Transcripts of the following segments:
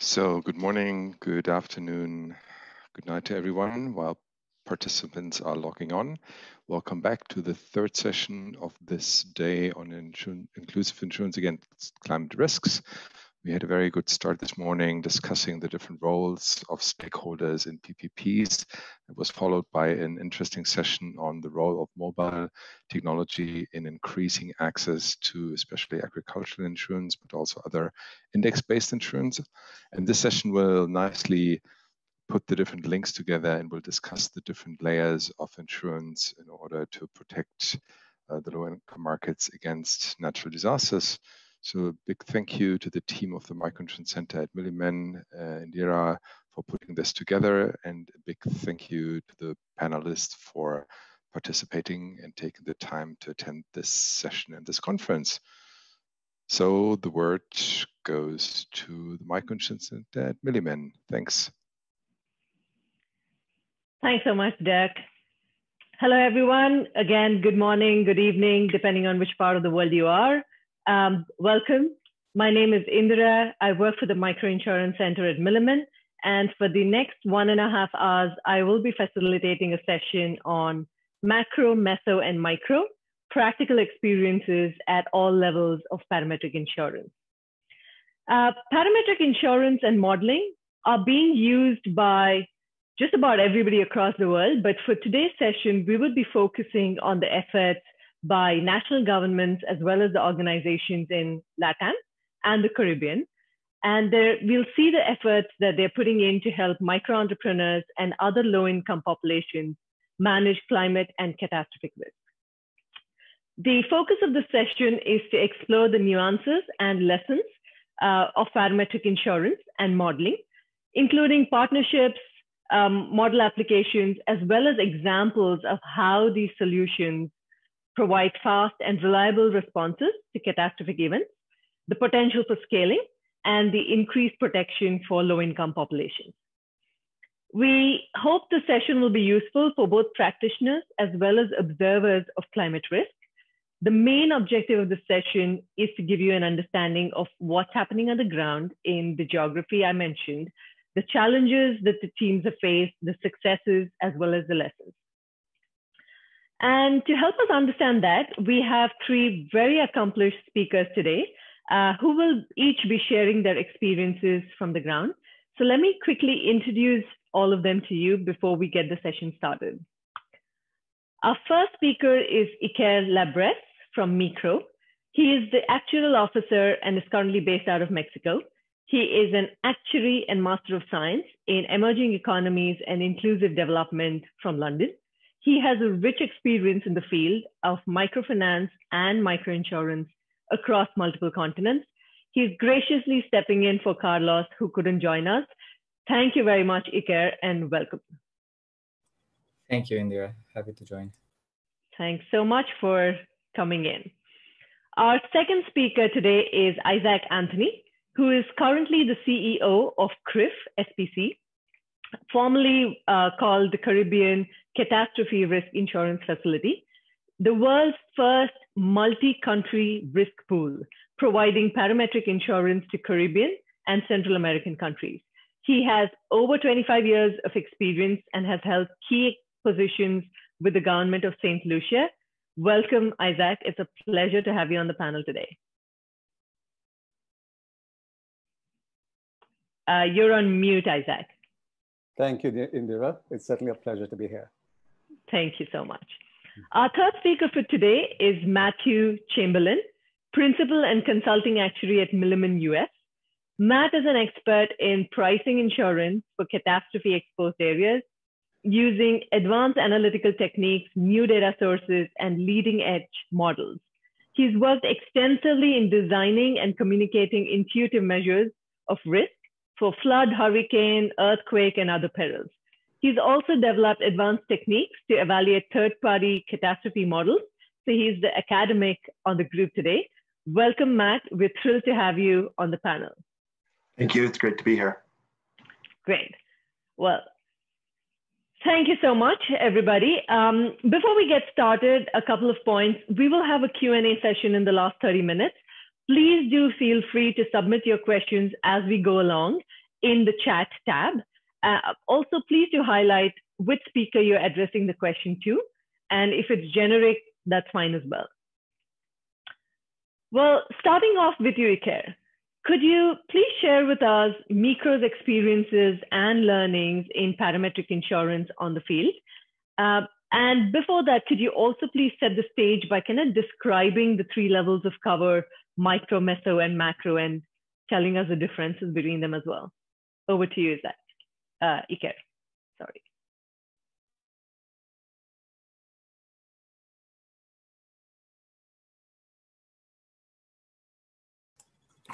So good morning, good afternoon, good night to everyone while participants are logging on. Welcome back to the third session of this day on inclusive insurance against climate risks. We had a very good start this morning discussing the different roles of stakeholders in PPPs. It was followed by an interesting session on the role of mobile technology in increasing access to especially agricultural insurance, but also other index-based insurance. And this session will nicely put the different links together and we'll discuss the different layers of insurance in order to protect the low-income markets against natural disasters. So a big thank you to the team of the Microinsurance Center at Milliman, Indira, for putting this together, and a big thank you to the panelists for participating and taking the time to attend this session and this conference. So the word goes to the Microinsurance Center at Milliman. Thanks. Thanks so much, Dirk. Hello, everyone. Again, good morning, good evening, depending on which part of the world you are. Welcome. My name is Indira. I work for the Microinsurance Center at Milliman. And for the next 1.5 hours, I will be facilitating a session on macro, meso, and micro, practical experiences at all levels of parametric insurance. Parametric insurance and modeling are being used by just about everybody across the world. But for today's session, we will be focusing on the efforts by national governments as well as the organizations in LATAM and the Caribbean. And we'll see the efforts that they're putting in to help micro entrepreneurs and other low-income populations manage climate and catastrophic risk. The focus of the session is to explore the nuances and lessons of parametric insurance and modeling, including partnerships, model applications, as well as examples of how these solutions provide fast and reliable responses to catastrophic events, the potential for scaling, and the increased protection for low-income populations. We hope the session will be useful for both practitioners as well as observers of climate risk. The main objective of the session is to give you an understanding of what's happening on the ground in the geography I mentioned, the challenges that the teams have faced, the successes, as well as the lessons. And to help us understand that, we have 3 very accomplished speakers today who will each be sharing their experiences from the ground. So let me quickly introduce all of them to you before we get the session started. Our first speaker is Iker Llabres from Micro. He is the actuarial officer and is currently based out of Mexico. He is an actuary and master of science in emerging economies and inclusive development from London. He has a rich experience in the field of microfinance and microinsurance across multiple continents. He's graciously stepping in for Carlos, who couldn't join us. Thank you very much, Iker, and welcome. Thank you, Indira. Happy to join. Thanks so much for coming in. Our second speaker today is Isaac Anthony, who is currently the CEO of CCRIF, SPC, formerly called the Caribbean Catastrophe Risk Insurance Facility, the world's first multi-country risk pool, providing parametric insurance to Caribbean and Central American countries. He has over 25 years of experience and has held key positions with the government of St. Lucia. Welcome, Isaac. It's a pleasure to have you on the panel today. You're on mute, Isaac. Thank you, Indira. It's certainly a pleasure to be here. Thank you so much. Our third speaker for today is Matthew Chamberlain, Principal and Consulting Actuary at Milliman, US. Matt is an expert in pricing insurance for catastrophe exposed areas using advanced analytical techniques, new data sources, and leading edge models. He's worked extensively in designing and communicating intuitive measures of risk for flood, hurricane, earthquake, and other perils. He's also developed advanced techniques to evaluate third-party catastrophe models. So he's the academic on the group today. Welcome, Matt. We're thrilled to have you on the panel. Thank you. It's great to be here. Great. Well, thank you so much, everybody. Before we get started, a couple of points. We will have a Q&A session in the last 30 minutes. Please do feel free to submit your questions as we go along. in the chat tab. Also, please do highlight which speaker you're addressing the question to. And if it's generic, that's fine as well. Well, starting off with you, Iker, could you please share with us Micro's experiences and learnings in parametric insurance on the field? And before that, could you also please set the stage by kind of describing the 3 levels of cover, micro, meso, and macro, and telling us the differences between them as well? Over to you, Iker. Sorry.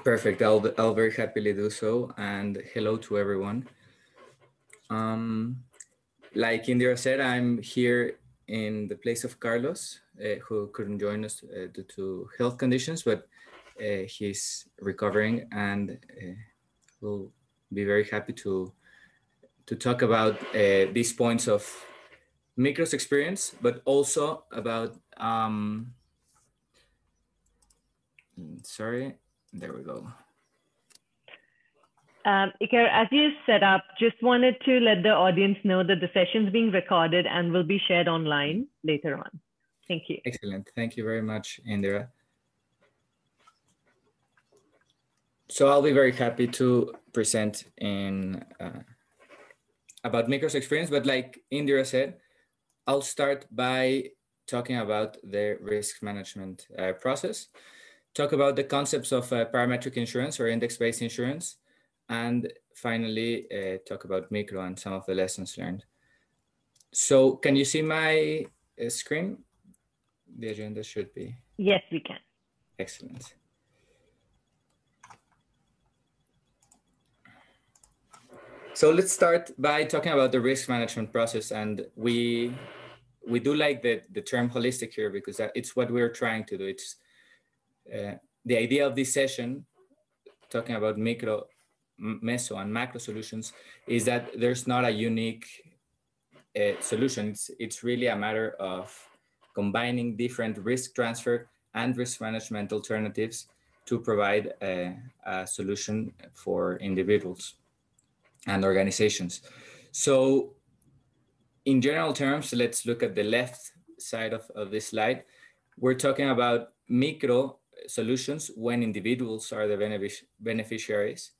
Perfect. I'll very happily do so. And hello to everyone. Like Indira said, I'm here in the place of Carlos, who couldn't join us due to health conditions, but he's recovering, and we'll be very happy to talk about these points of Micro's experience, but also about, sorry, there we go. Iker, as you set up, just wanted to let the audience know that the session's being recorded and will be shared online later on. Thank you. Excellent. Thank you very much, Indira. So I'll be very happy to present about Micro's experience, but like Indira said, I'll start by talking about the risk management process, talk about the concepts of parametric insurance or index-based insurance, and finally talk about Micro and some of the lessons learned. So can you see my screen? The agenda should be. Yes, we can. Excellent. So let's start by talking about the risk management process. And we do like the term holistic here because it's what we're trying to do. It's the idea of this session, talking about micro, meso, and macro solutions, is that there's not a unique solution. It's really a matter of combining different risk transfer and risk management alternatives to provide a solution for individuals and organizations. So in general terms, let's look at the left side of this slide. We're talking about micro solutions when individuals are the beneficiaries.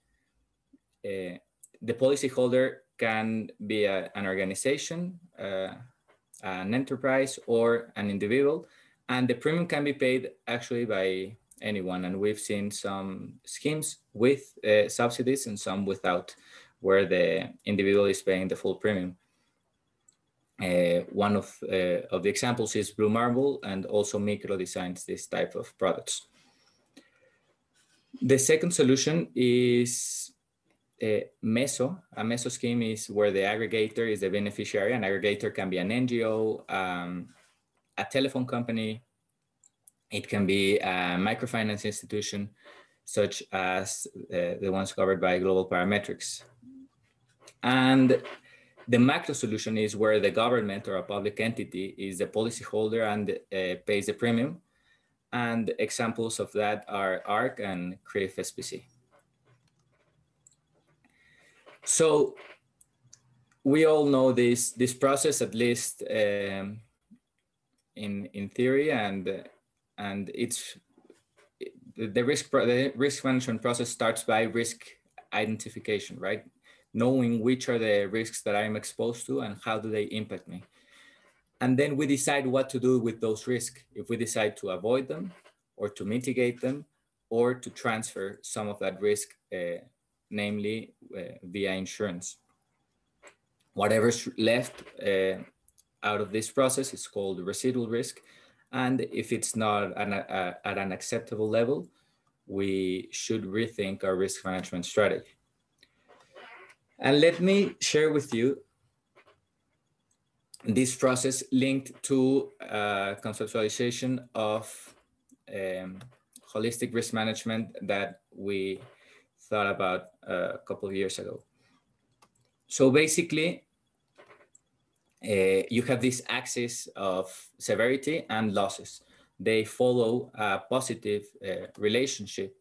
The policyholder can be an organization, an enterprise, or an individual, and the premium can be paid actually by anyone. And we've seen some schemes with subsidies and some without, where the individual is paying the full premium. One of the examples is Blue Marble, and also Micro designs this type of products. The second solution is meso. A meso scheme is where the aggregator is the beneficiary. An aggregator can be an NGO, a telephone company. It can be a microfinance institution, such as the ones covered by global parametrics. And the macro solution is where the government or a public entity is the policyholder and pays the premium. And examples of that are ARC and CCRIF SPC. So we all know this process, at least in theory, and it's the risk management process starts by risk identification, right? Knowing which are the risks that I'm exposed to and how do they impact me. And then we decide what to do with those risks. If we decide to avoid them or to mitigate them or to transfer some of that risk, namely via insurance. Whatever's left out of this process is called residual risk. And if it's not at an acceptable level, we should rethink our risk management strategy. And let me share with you this process linked to conceptualization of holistic risk management that we thought about a couple of years ago. So basically, you have this axis of severity and losses. They follow a positive relationship.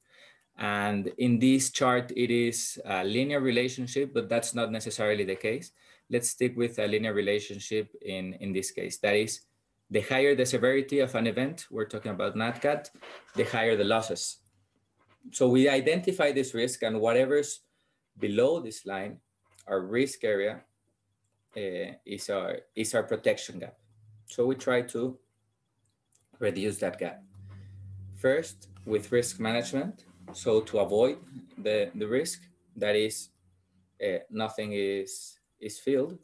And in this chart, it is a linear relationship, but that's not necessarily the case. Let's stick with a linear relationship in this case. That is, the higher the severity of an event, we're talking about NatCat, the higher the losses. So we identify this risk, and whatever's below this line, our risk area, is our protection gap. So we try to reduce that gap. First, with risk management, so to avoid the risk, that is, nothing is filled.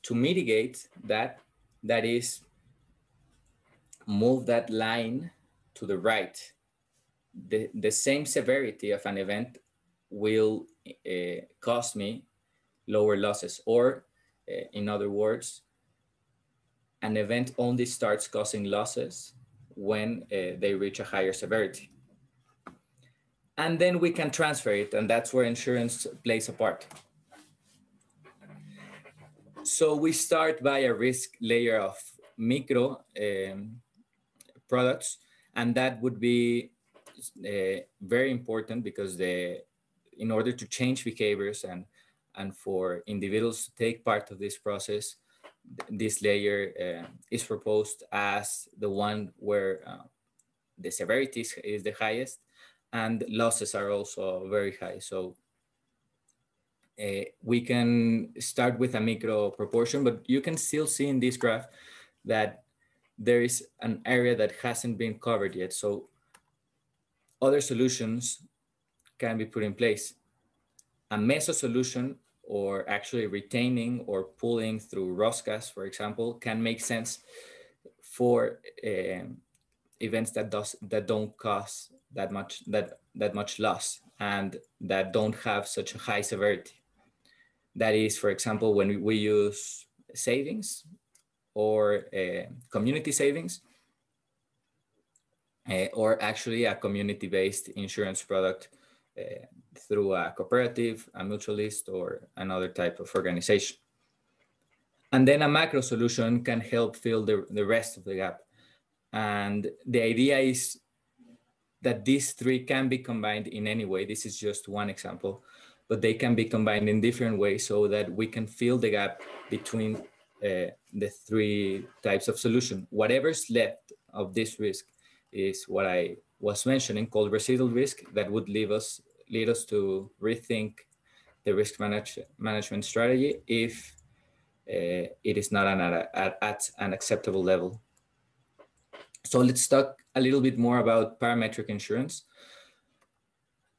To mitigate that, that is, move that line to the right. The same severity of an event will cost me lower losses, or in other words, an event only starts causing losses when they reach a higher severity. And then we can transfer it, and that's where insurance plays a part. So we start by a risk layer of micro products, and that would be very important because in order to change behaviors and for individuals to take part of this process, this layer is proposed as the one where the severity is the highest and losses are also very high. So we can start with a micro proportion, but you can still see in this graph that there is an area that hasn't been covered yet. So other solutions can be put in place. A meso solution, or actually retaining or pulling through Roscas, for example, can make sense for events that don't cause that much loss and that don't have such a high severity. That is, for example, when we use savings or community savings, or actually a community-based insurance product through a cooperative, a mutualist, or another type of organization. And then a macro solution can help fill the rest of the gap. And the idea is that these three can be combined in any way. This is just one example, but they can be combined in different ways so that we can fill the gap between the three types of solution. Whatever's left of this risk is what I was mentioning, called residual risk, that would lead us to rethink the risk management strategy if it is not at an acceptable level. So let's talk a little bit more about parametric insurance.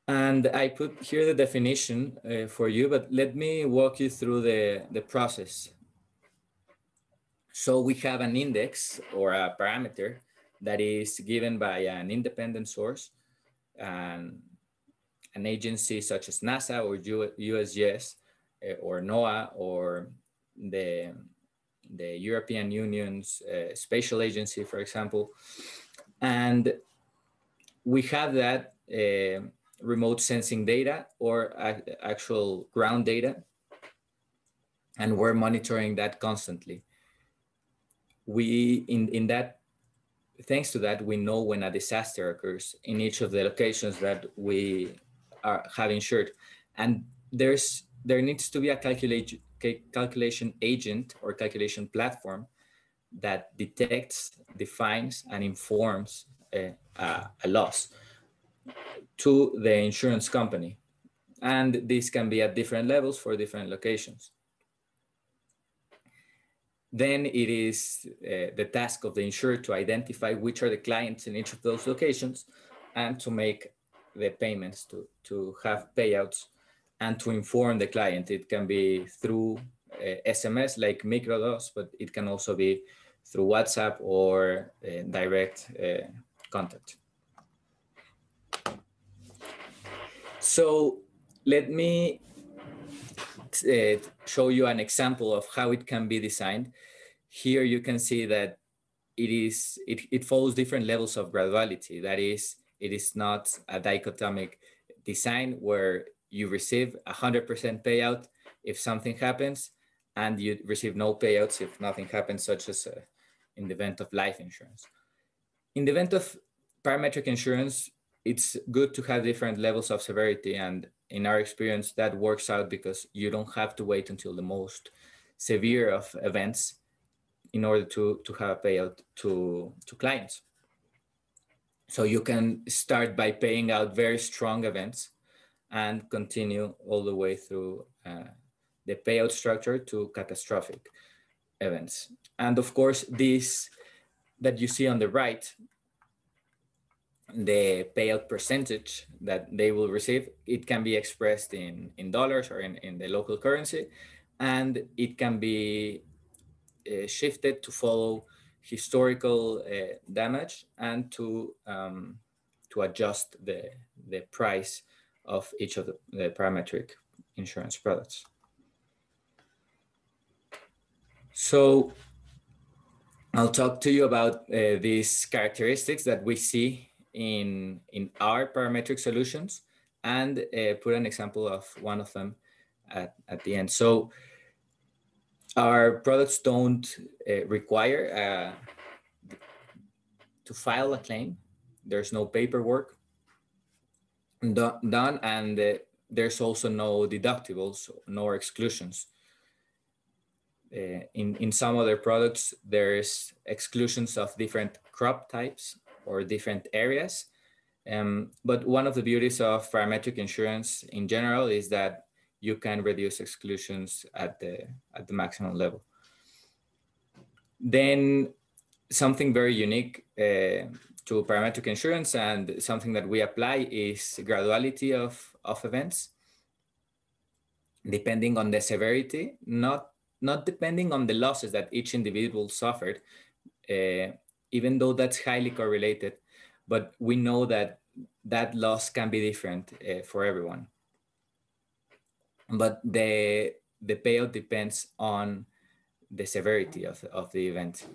And I put here the definition for you, but let me walk you through the process. So we have an index or a parameter that is given by an independent source, and an agency such as NASA or USGS or NOAA or the European Union's Spatial Agency, for example. And we have that remote sensing data or actual ground data, and we're monitoring that constantly. Thanks to that, we know when a disaster occurs in each of the locations that we have insured. And there needs to be a calculation agent or calculation platform that detects, defines, and informs a loss to the insurance company. And this can be at different levels for different locations. Then it is the task of the insurer to identify which are the clients in each of those locations and to make the payments to have payouts and to inform the client. It can be through SMS like microdose, but it can also be through WhatsApp or direct contact. So let me show you an example of how it can be designed. Here you can see that it follows different levels of graduality. That is, it is not a dichotomic design where you receive 100% payout if something happens, and you receive no payouts if nothing happens, such as in the event of life insurance. In the event of parametric insurance, it's good to have different levels of severity. And in our experience, that works out because you don't have to wait until the most severe of events in order to have a payout to clients. So you can start by paying out very strong events and continue all the way through the payout structure to catastrophic events. And of course, this that you see on the right, the payout percentage that they will receive, it can be expressed in dollars or in the local currency, and it can be shifted to follow historical damage and to adjust the price of each of the parametric insurance products. So I'll talk to you about these characteristics that we see in our parametric solutions and put an example of one of them at the end. So our products don't require to file a claim. There's no paperwork done, and there's also no deductibles, no exclusions. In some other products, there's exclusions of different crop types or different areas. But one of the beauties of parametric insurance in general is that you can reduce exclusions at the maximum level. Then something very unique to parametric insurance and something that we apply is graduality of events, depending on the severity, not depending on the losses that each individual suffered, even though that's highly correlated, but we know that that loss can be different for everyone. But the payout depends on the severity of the event.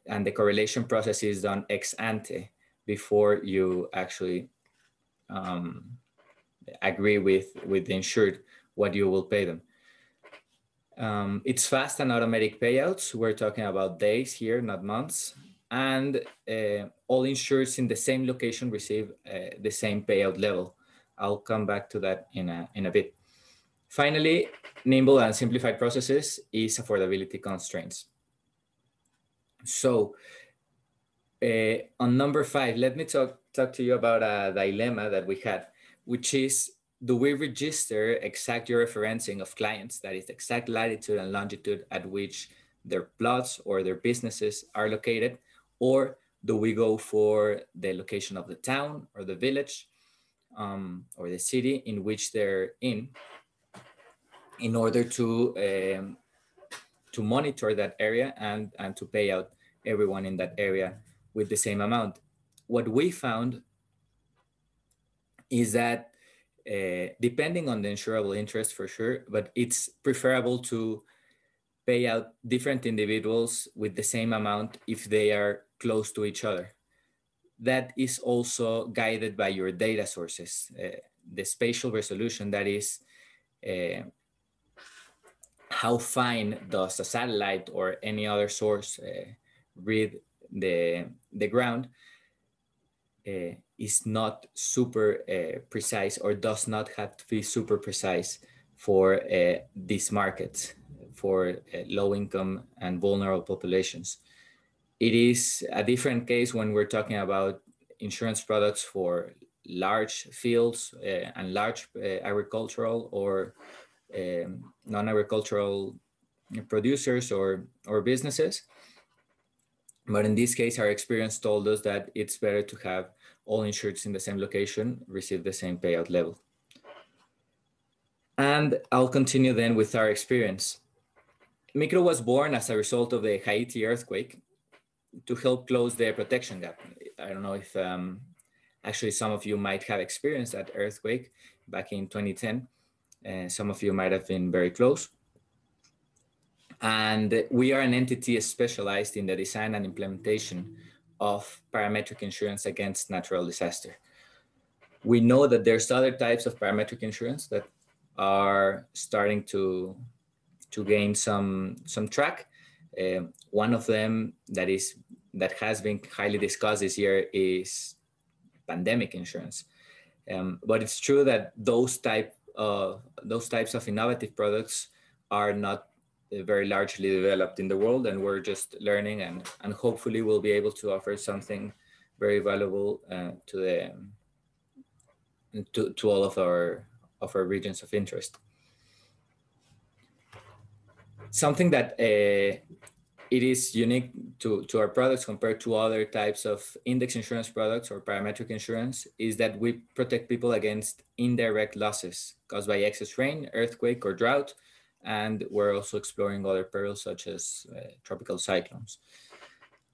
And the correlation process is done ex ante before you actually agree with the insured what you will pay them. It's fast and automatic payouts. We're talking about days here, not months. And all insureds in the same location receive the same payout level. I'll come back to that in a bit. Finally, nimble and simplified processes is affordability constraints. So on number 5, let me talk to you about a dilemma that we had, which is, do we register exact georeferencing of clients, that is exact latitude and longitude at which their plots or their businesses are located, or do we go for the location of the town or the village or the city in which they're in order to monitor that area and to pay out everyone in that area with the same amount? What we found is that depending on the insurable interest for sure, but it's preferable to pay out different individuals with the same amount if they are close to each other. That is also guided by your data sources. The spatial resolution, that is how fine does a satellite or any other source read the ground, is not super precise, or does not have to be super precise for these markets, for low income and vulnerable populations. It is a different case when we're talking about insurance products for large fields and large agricultural or non-agricultural producers or businesses. But in this case, our experience told us that it's better to have all insureds in the same location receive the same payout level. And I'll continue then with our experience. Micro was born as a result of the Haiti earthquake to help close the protection gap. I don't know if actually some of you might have experienced that earthquake back in 2010. Some of you might have been very close. And we are an entity specialized in the design and implementation of parametric insurance against natural disaster. We know that there's other types of parametric insurance that are starting to gain some track. One of them that is that has been highly discussed this year is pandemic insurance. But it's true that those types of innovative products are not very largely developed in the world, and we're just learning, and hopefully we'll be able to offer something very valuable to all of our regions of interest. Something that it is unique to our products compared to other types of index insurance products or parametric insurance is that we protect people against indirect losses caused by excess rain, earthquake, or drought. And we're also exploring other perils such as tropical cyclones.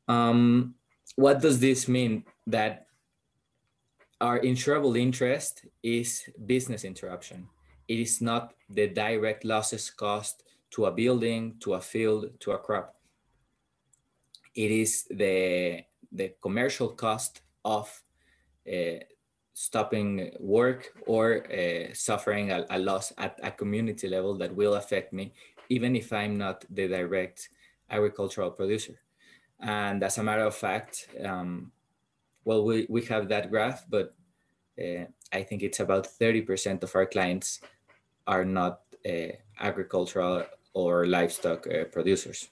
What does this mean? That our insurable interest is business interruption. It is not the direct losses caused to a building, to a field, to a crop. It is the commercial cost of stopping work or suffering a loss at a community level that will affect me, even if I'm not the direct agricultural producer. And as a matter of fact, well, we have that graph, but I think it's about 30% of our clients are not agricultural or livestock producers.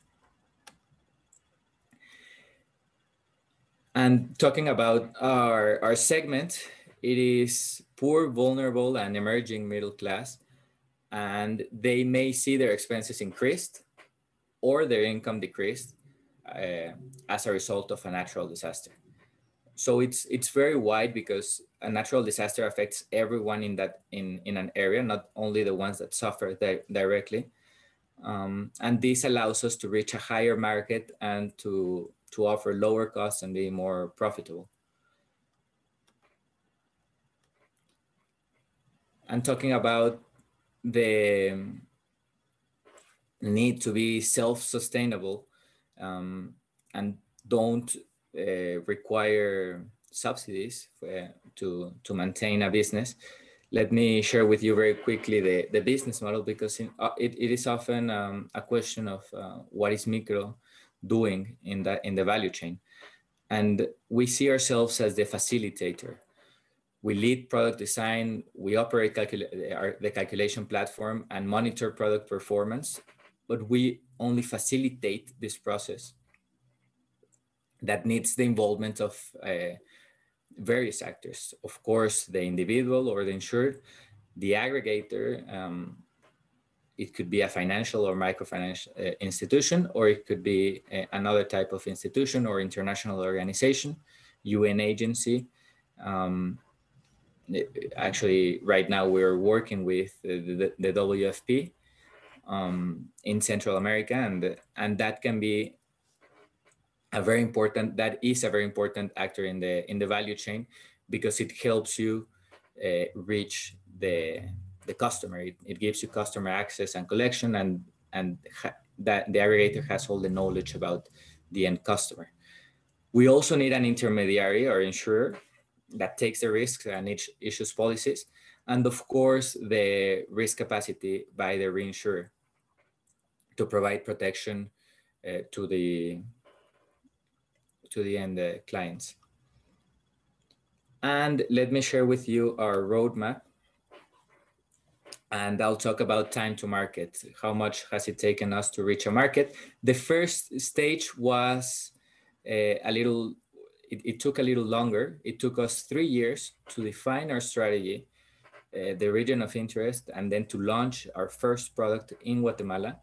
And talking about our segment, it is poor, vulnerable, and emerging middle class. And they may see their expenses increased or their income decreased as a result of a natural disaster. So it's very wide because a natural disaster affects everyone in an area, not only the ones that suffer directly. And this allows us to reach a higher market and to offer lower costs and be more profitable. And talking about the need to be self-sustainable and don't require subsidies to maintain a business, let me share with you very quickly the business model, because it is often a question of what is Micro doing in the value chain. And we see ourselves as the facilitator. We lead product design, we operate the calculation platform and monitor product performance, but we only facilitate this process that needs the involvement of various actors. Of course, the individual or the insured, the aggregator, it could be a financial or microfinance institution, or it could be another type of institution or international organization, UN agency. Actually, right now we're working with the WFP in Central America, and that can be that is a very important actor in the value chain, because it helps you reach the customer. It gives you customer access and collection, and that the aggregator has all the knowledge about the end customer. We also need an intermediary or insurer that takes the risks and issues policies, and of course the risk capacity by the reinsurer to provide protection to the end clients. And let me share with you our roadmap. And I'll talk about time to market. How much has it taken us to reach a market? The first stage was it took a little longer. It took us 3 years to define our strategy, the region of interest, and then to launch our first product in Guatemala.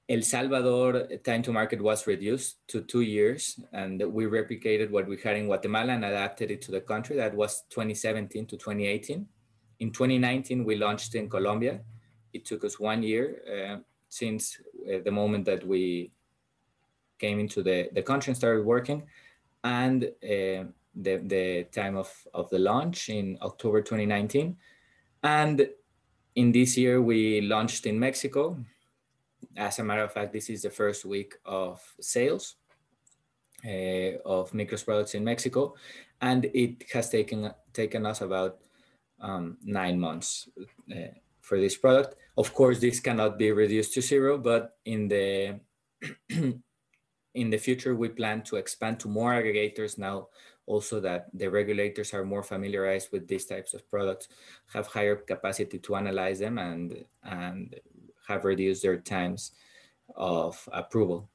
El Salvador time to market was reduced to 2 years, and we replicated what we had in Guatemala and adapted it to the country. That was 2017 to 2018. In 2019, we launched in Colombia. It took us 1 year since the moment that we came into the country and started working, and the time of the launch in October 2019. And in this year, we launched in Mexico. As a matter of fact, this is the first week of sales of Micro's products in Mexico, and it has taken us about 9 months for this product. Of course, this cannot be reduced to 0, but in the in the future, we plan to expand to more aggregators now, also that the regulators are more familiarized with these types of products, have higher capacity to analyze them, and have reduced their times of approval.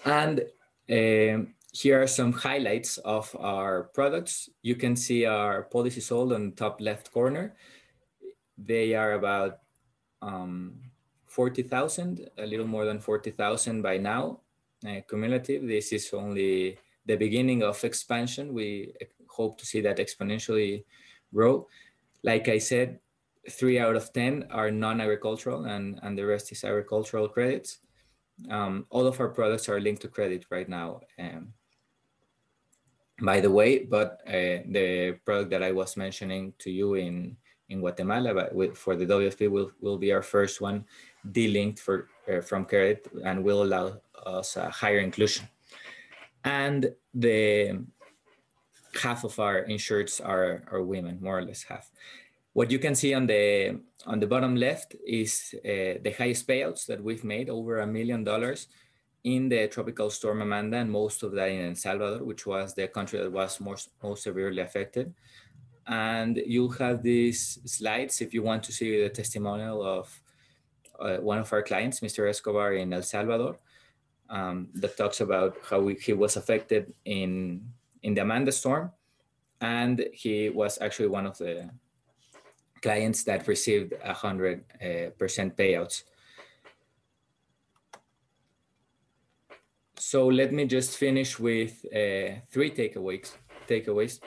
And here are some highlights of our products. You can see our policy sold on the top left corner. They are about 40,000, a little more than 40,000 by now, cumulative. This is only the beginning of expansion. We hope to see that exponentially grow. Like I said, 3 out of 10 are non-agricultural, and the rest is agricultural credits. All of our products are linked to credit right now, by the way, but the product that I was mentioning to you in Guatemala for the WFP will be our first one delinked from credit, and will allow us a higher inclusion. And the half of our insureds are women, more or less half. What you can see on the bottom left is the highest payouts that we've made, over $1 million in the tropical storm Amanda, and most of that in El Salvador, which was the country that was most severely affected. And you'll have these slides if you want to see the testimonial of one of our clients, Mr. Escobar in El Salvador, that talks about how he was affected in the Amanda storm. And he was actually one of the clients that received 100% payouts. So let me just finish with 3 takeaways.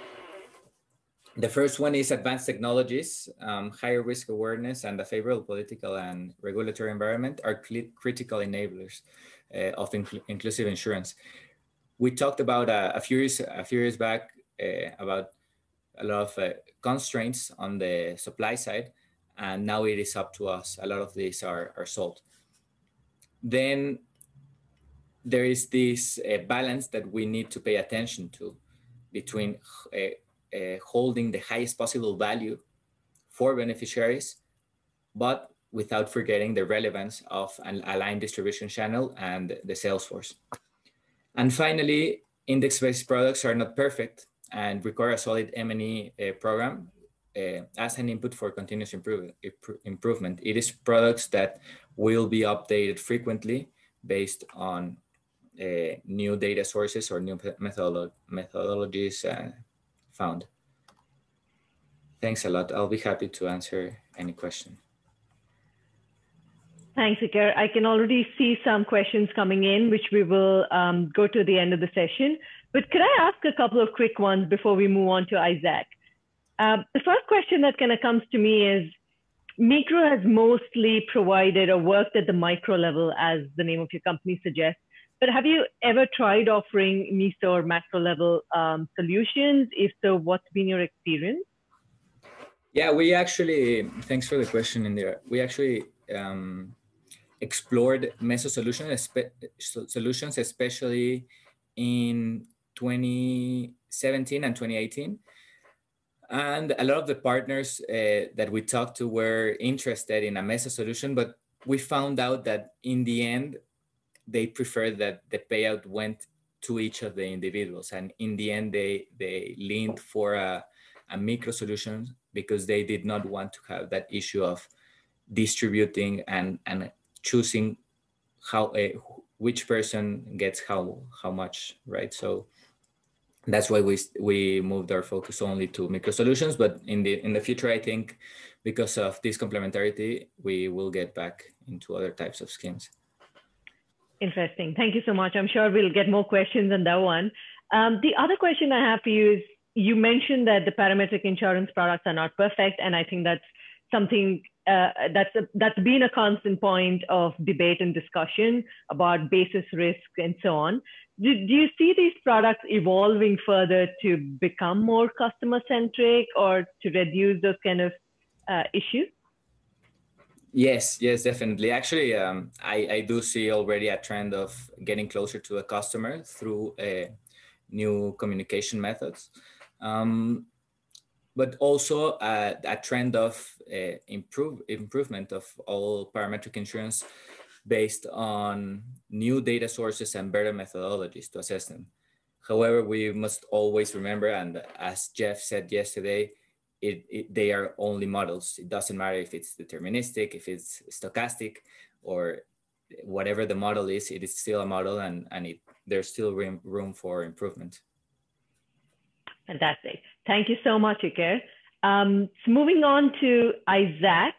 The first one is advanced technologies, higher risk awareness, and a favorable political and regulatory environment are critical enablers of inclusive insurance. We talked about a few years back about a lot of constraints on the supply side, and now it is up to us. A lot of these are solved. Then there is this balance that we need to pay attention to between holding the highest possible value for beneficiaries, but without forgetting the relevance of an aligned distribution channel and the sales force. And finally, index-based products are not perfect and require a solid M&E program as an input for continuous improvement. It is products that will be updated frequently based on new data sources or new methodologies found. Thanks a lot. I'll be happy to answer any question. Thanks, Iker. I can already see some questions coming in, which we will go to the end of the session. But could I ask a couple of quick ones before we move on to Isaac? The first question that kind of comes to me is, Micro has mostly provided or worked at the micro level, as the name of your company suggests. But have you ever tried offering meso or macro level solutions? If so, what's been your experience? Yeah, we actually, thanks for the question, Indira. We actually explored meso solutions, especially in 2017 and 2018. And a lot of the partners that we talked to were interested in a meso solution, but we found out that in the end, they preferred that the payout went to each of the individuals. And in the end, they leaned for a micro solution because they did not want to have that issue of distributing and choosing how which person gets how much, right? So that's why we moved our focus only to micro solutions. But in the future, I think because of this complementarity, we will get back into other types of schemes. Interesting. Thank you so much. I'm sure we'll get more questions on that one. The other question I have for you is, you mentioned that the parametric insurance products are not perfect. And I think that's something that's been a constant point of debate and discussion about basis risk and so on. Do you see these products evolving further to become more customer-centric or to reduce those kind of issues? Yes, definitely. Actually, I do see already a trend of getting closer to the customer through new communication methods. But also a trend of improvement of all parametric insurance based on new data sources and better methodologies to assess them. However, we must always remember, and as Jeff said yesterday, they are only models. It doesn't matter if it's deterministic, if it's stochastic, or whatever the model is, it is still a model, and there's still room for improvement. Fantastic. Thank you so much, Iker. So moving on to Isaac.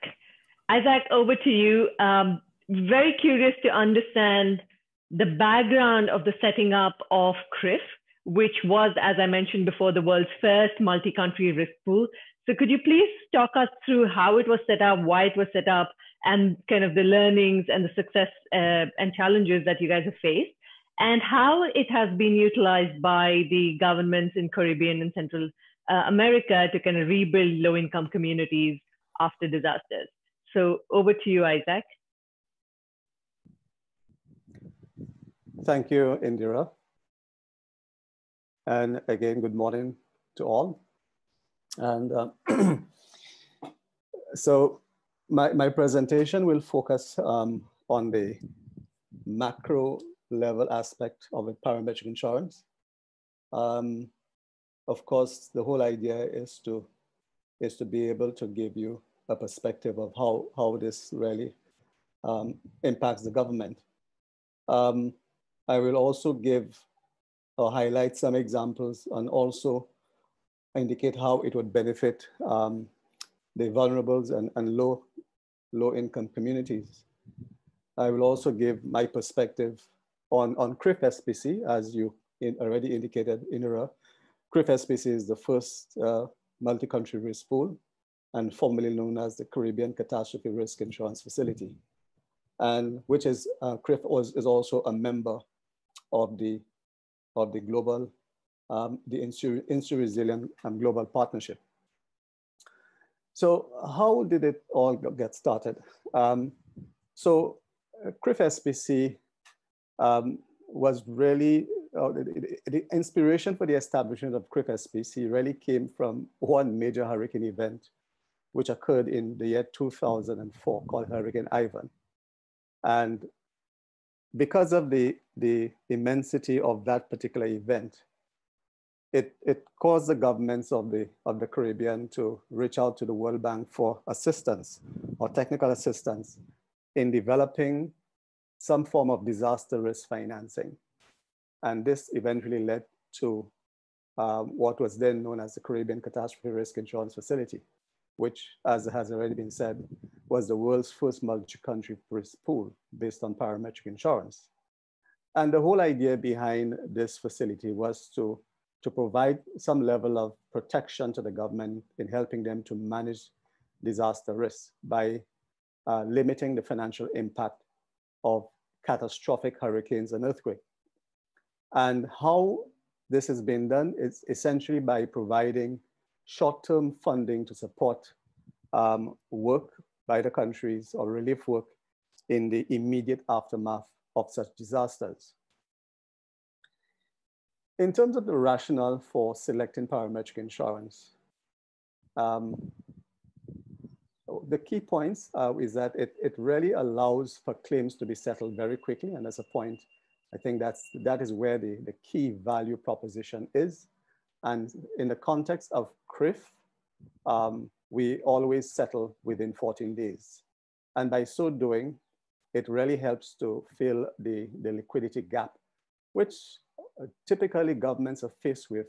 Isaac, over to you. Very curious to understand the background of the setting up of CRIF, which was, as I mentioned before, the world's first multi-country risk pool. So could you please talk us through how it was set up, why it was set up, and kind of the learnings and the success and challenges that you guys have faced, and how it has been utilized by the governments in Caribbean and Central America to kind of rebuild low-income communities after disasters. So over to you, Isaac. Thank you, Indira. And again, good morning to all. And so my presentation will focus on the macro level aspect of the parametric insurance. Of course, the whole idea is to be able to give you a perspective of how this really impacts the government. I will also give or highlight some examples and also indicate how it would benefit the vulnerables and low-income communities. I will also give my perspective on CRIF SPC, as you already indicated, Indira. CRIF SPC is the first multi-country risk pool and formerly known as the Caribbean Catastrophe Risk Insurance Facility, and which is CRIF is also a member of the global, the Inter-Resilient Global Partnership. So how did it all get started? So CRIF SPC was really, the inspiration for the establishment of CRIF SPC really came from one major hurricane event, which occurred in the year 2004, called Hurricane Ivan. And because of the immensity of that particular event, it caused the governments of the Caribbean to reach out to the World Bank for assistance or technical assistance in developing some form of disaster risk financing. And this eventually led to what was then known as the Caribbean Catastrophe Risk Insurance Facility, which, as has already been said, was the world's first multi-country risk pool based on parametric insurance. And the whole idea behind this facility was to provide some level of protection to the government in helping them to manage disaster risks by limiting the financial impact of catastrophic hurricanes and earthquakes. And how this has been done is essentially by providing short-term funding to support work by the countries or relief work in the immediate aftermath of such disasters. In terms of the rationale for selecting parametric insurance, the key points is that it really allows for claims to be settled very quickly. And as a point, I think that is where the key value proposition is. And in the context of CRIF, we always settle within 14 days. And by so doing, it really helps to fill the liquidity gap, which typically governments are faced with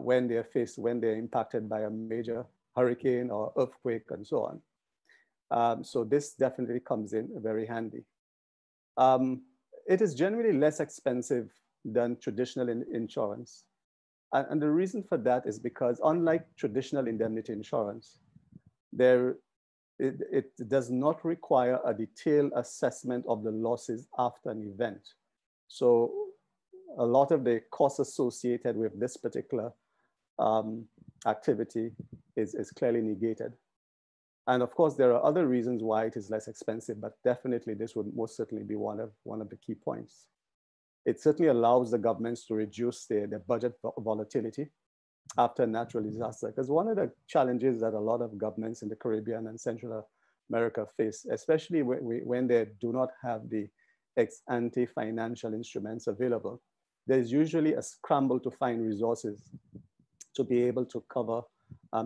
when they're impacted by a major hurricane or earthquake and so on. So this definitely comes in very handy. It is generally less expensive than traditional insurance. And the reason for that is because unlike traditional indemnity insurance, it does not require a detailed assessment of the losses after an event. So a lot of the costs associated with this particular activity is clearly negated. And of course, there are other reasons why it is less expensive, but definitely this would most certainly be one of the key points. It certainly allows the governments to reduce their budget volatility after a natural disaster. Because one of the challenges that a lot of governments in the Caribbean and Central America face, especially when they do not have the ex-ante financial instruments available. There's usually a scramble to find resources to be able to cover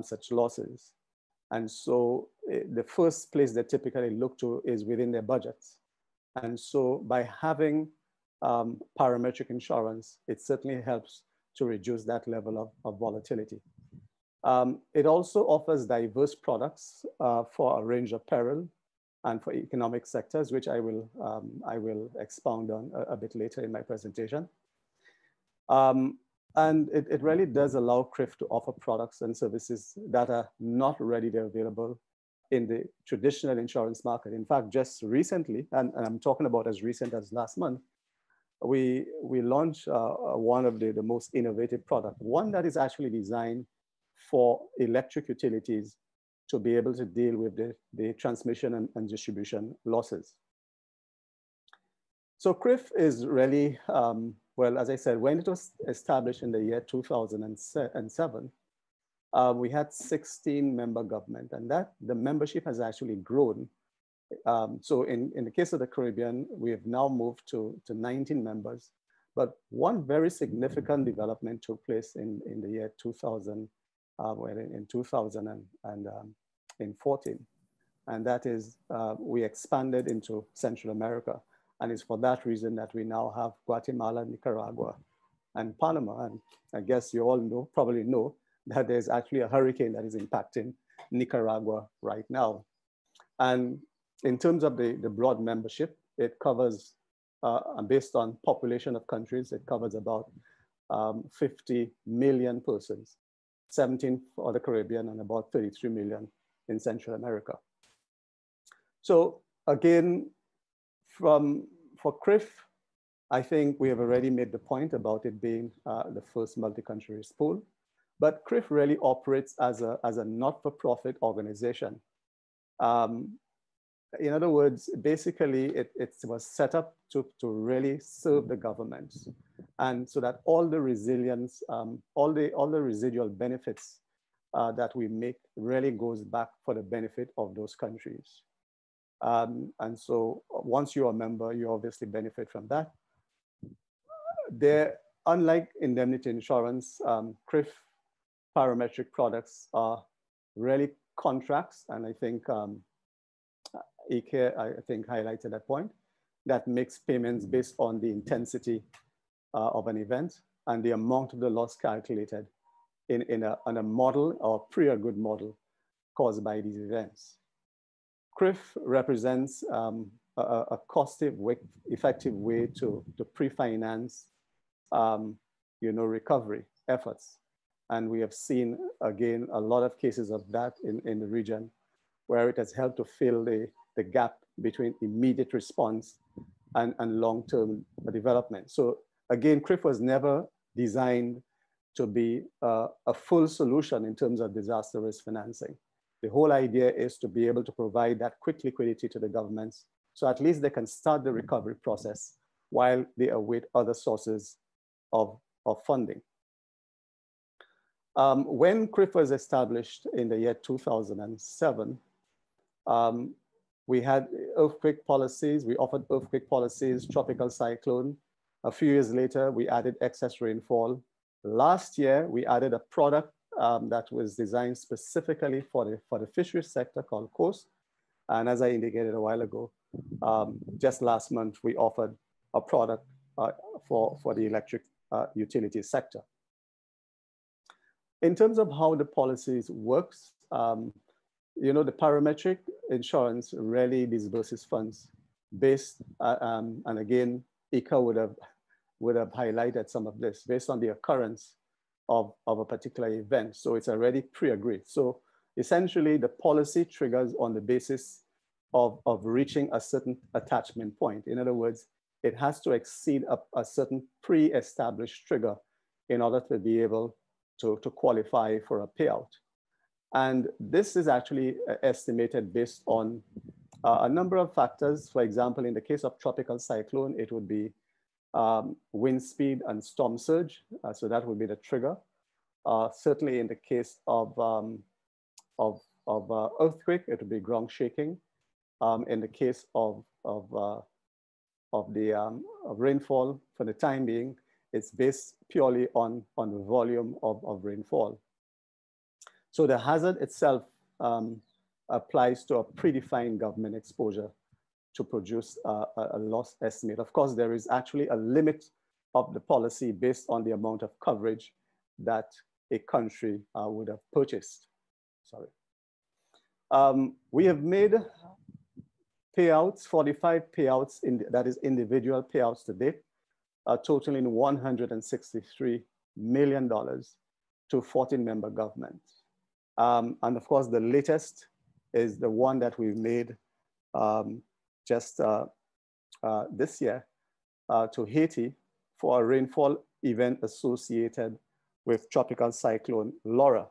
such losses. And so the first place they typically look to is within their budgets. And so by having parametric insurance, it certainly helps to reduce that level of volatility. It also offers diverse products for a range of peril and for economic sectors, which I will expound on a bit later in my presentation. And it really does allow CRIF to offer products and services that are not readily available in the traditional insurance market. In fact, just recently, and I'm talking about as recent as last month, we launched one of the most innovative products, one that is actually designed for electric utilities to be able to deal with the transmission and distribution losses. So CRIF is really, well, as I said, when it was established in the year 2007, we had 16 member government, and that the membership has actually grown. So in the case of the Caribbean, we have now moved to 19 members. But one very significant development took place in the year 2000, in 2014. And that is we expanded into Central America. And it's for that reason that we now have Guatemala, Nicaragua, and Panama. And I guess you all probably know that there's actually a hurricane that is impacting Nicaragua right now. And in terms of the broad membership, it covers, based on population of countries, it covers about 50 million persons, 17 for the Caribbean and about 33 million in Central America. So again, for CRIF, I think we have already made the point about it being the first multi-country risk pool, but CRIF really operates as a not-for-profit organization. In other words, basically it was set up to really serve the governments, and so that all the resilience, all the residual benefits that we make really goes back for the benefit of those countries. And so once you're a member, you obviously benefit from that. Unlike indemnity insurance, CRIF parametric products are really contracts, and I think Iker, I think, highlighted that point, that makes payments based on the intensity of an event and the amount of the loss calculated on a model or pre-agreed model caused by these events. CRIF represents a cost-effective way to pre-finance recovery efforts. And we have seen, again, a lot of cases of that in the region where it has helped to fill the gap between immediate response and long-term development. So again, CRIF was never designed to be a full solution in terms of disaster risk financing. The whole idea is to be able to provide that quick liquidity to the governments, so at least they can start the recovery process while they await other sources of funding. When CRIF was established in the year 2007, we had earthquake policies. We offered earthquake policies, tropical cyclone. A few years later, we added excess rainfall. Last year, we added a product that was designed specifically for the fisheries sector called Coast. And as I indicated a while ago, just last month, we offered a product for the electric utility sector. In terms of how the policies works, the parametric insurance really disburses funds based, and again, Iker would have highlighted some of this, based on the occurrence of a particular event. So it's already pre-agreed. So essentially the policy triggers on the basis of reaching a certain attachment point. In other words, it has to exceed a certain pre-established trigger in order to be able to qualify for a payout. And this is actually estimated based on a number of factors. For example, in the case of tropical cyclone, it would be wind speed and storm surge. So that would be the trigger. Certainly in the case of earthquake, it would be ground shaking. in the case of rainfall, for the time being, it's based purely on the volume of rainfall. So the hazard itself applies to a predefined government exposure to produce a loss estimate. Of course, there is actually a limit of the policy based on the amount of coverage that a country would have purchased. Sorry. We have made payouts, 45 payouts, that is individual payouts to date, totaling $163 million to 14 member governments. And of course, the latest is the one that we've made just this year to Haiti for a rainfall event associated with tropical cyclone Laura.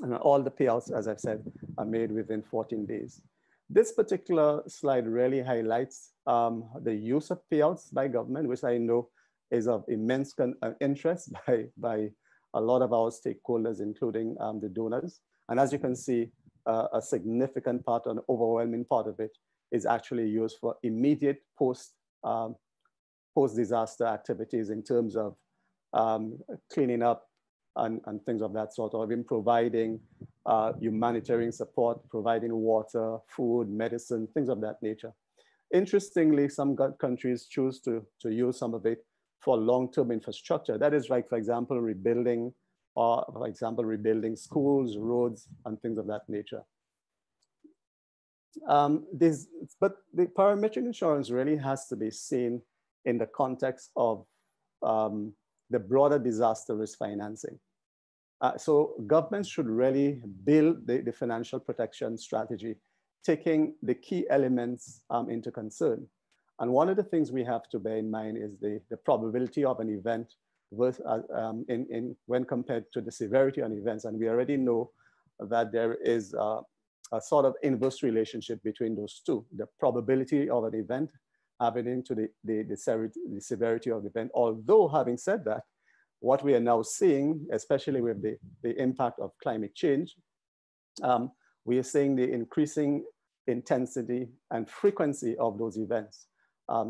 And all the payouts, as I've said, are made within 14 days. This particular slide really highlights the use of payouts by government, which I know is of immense interest by a lot of our stakeholders, including the donors. And as you can see, a significant part, an overwhelming part of it, is actually used for immediate post-disaster activities in terms of cleaning up and things of that sort, or even providing humanitarian support, providing water, food, medicine, things of that nature. Interestingly, some countries choose to use some of it for long-term infrastructure. That is like, for example, rebuilding schools, roads, and things of that nature. But the parametric insurance really has to be seen in the context of the broader disaster risk financing. So governments should really build the financial protection strategy, taking the key elements into concern. And one of the things we have to bear in mind is the probability of an event with, when compared to the severity on events. And we already know that there is a sort of inverse relationship between those two. The probability of an event happening to the severity of the event. Although having said that, what we are now seeing, especially with the impact of climate change, we are seeing the increasing intensity and frequency of those events,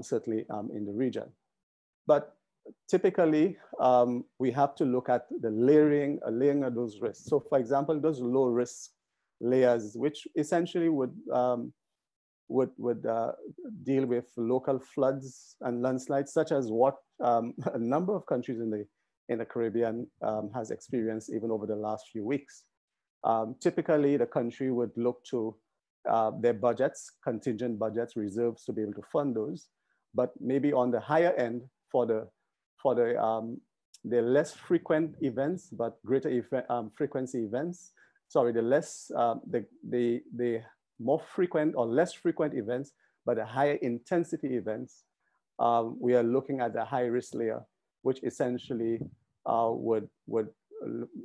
certainly in the region. But typically, we have to look at the layering of those risks. So for example, those low risk layers, which essentially would deal with local floods and landslides, such as what a number of countries in the Caribbean has experienced even over the last few weeks. Typically, the country would look to their budgets, contingent budgets, reserves to be able to fund those. But maybe on the higher end for the less frequent events, but greater frequency events. Sorry, the more frequent or less frequent events, but the higher intensity events. We are looking at the high risk layer, which essentially would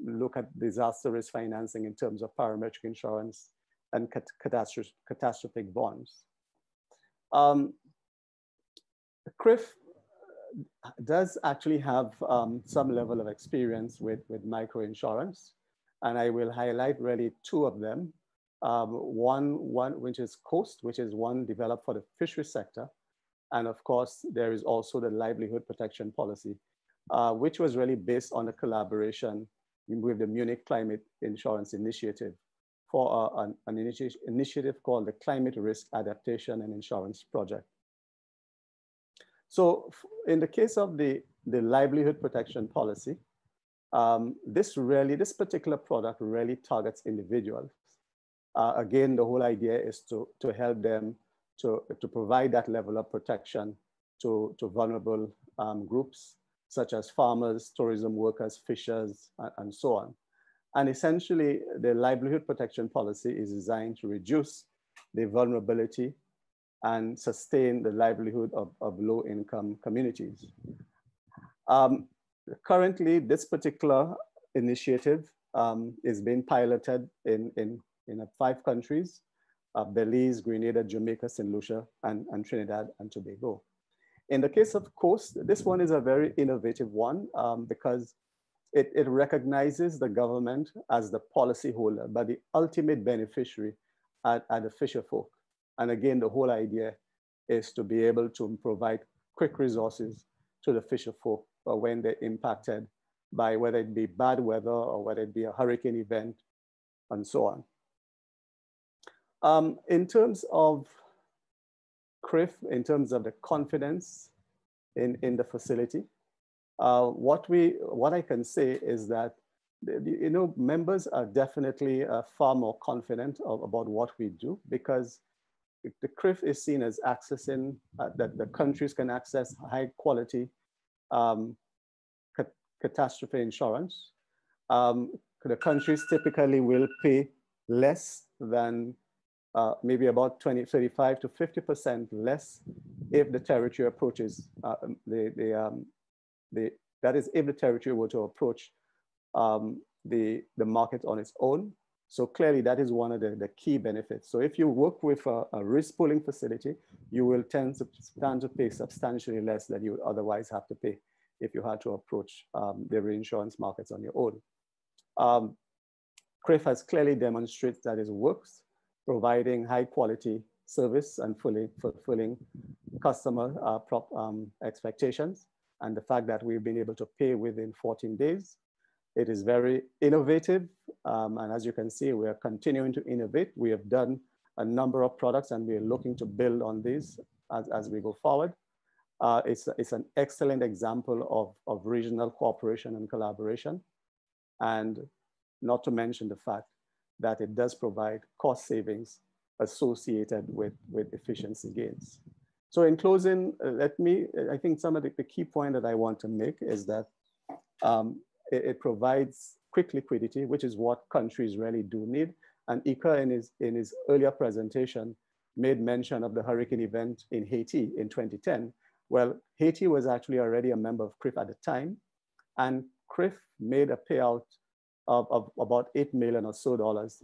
look at disaster risk financing in terms of parametric insurance and catastrophic bonds. CRIF does actually have some level of experience with microinsurance, and I will highlight really two of them. One which is COAST, which is one developed for the fishery sector. And of course, there is also the livelihood protection policy, which was really based on a collaboration with the Munich Climate Insurance Initiative for an initiative called the Climate Risk Adaptation and Insurance Project. So in the case of the livelihood protection policy, this particular product really targets individuals. Again, the whole idea is to help them to provide that level of protection to vulnerable groups, such as farmers, tourism workers, fishers, and so on. And essentially, the livelihood protection policy is designed to reduce the vulnerability and sustain the livelihood of low-income communities. Currently, this particular initiative is being piloted in 5 countries, Belize, Grenada, Jamaica, St. Lucia, and Trinidad and Tobago. In the case of COAST, this one is a very innovative one because it recognizes the government as the policyholder, but the ultimate beneficiary are the fisher folk. And again, the whole idea is to be able to provide quick resources to the fisher folk when they're impacted by whether it be bad weather or whether it be a hurricane event and so on. In terms of CRIF, in terms of the confidence in the facility, what I can say is that members are definitely far more confident about what we do, because the CRIF is seen as accessing, that the countries can access high quality catastrophe insurance. The countries typically will pay less than maybe about 35 to 50% less if the territory approaches, that is if the territory were to approach the market on its own. So clearly that is one of the key benefits. So if you work with a risk pooling facility, you will tend to pay substantially less than you would otherwise have to pay if you had to approach the reinsurance markets on your own. CRIF has clearly demonstrated that it works, providing high quality service and fulfilling customer expectations. And the fact that we've been able to pay within 14 days. It is very innovative. And as you can see, we are continuing to innovate. We have done a number of products and we are looking to build on these as we go forward. It's an excellent example of regional cooperation and collaboration. And not to mention the fact that it does provide cost savings associated with efficiency gains. So in closing, I think some of the key point that I want to make is that it provides quick liquidity, which is what countries really do need. And Iker in his earlier presentation made mention of the hurricane event in Haiti in 2010. Well, Haiti was actually already a member of CRIF at the time, and CRIF made a payout of about $8 million or so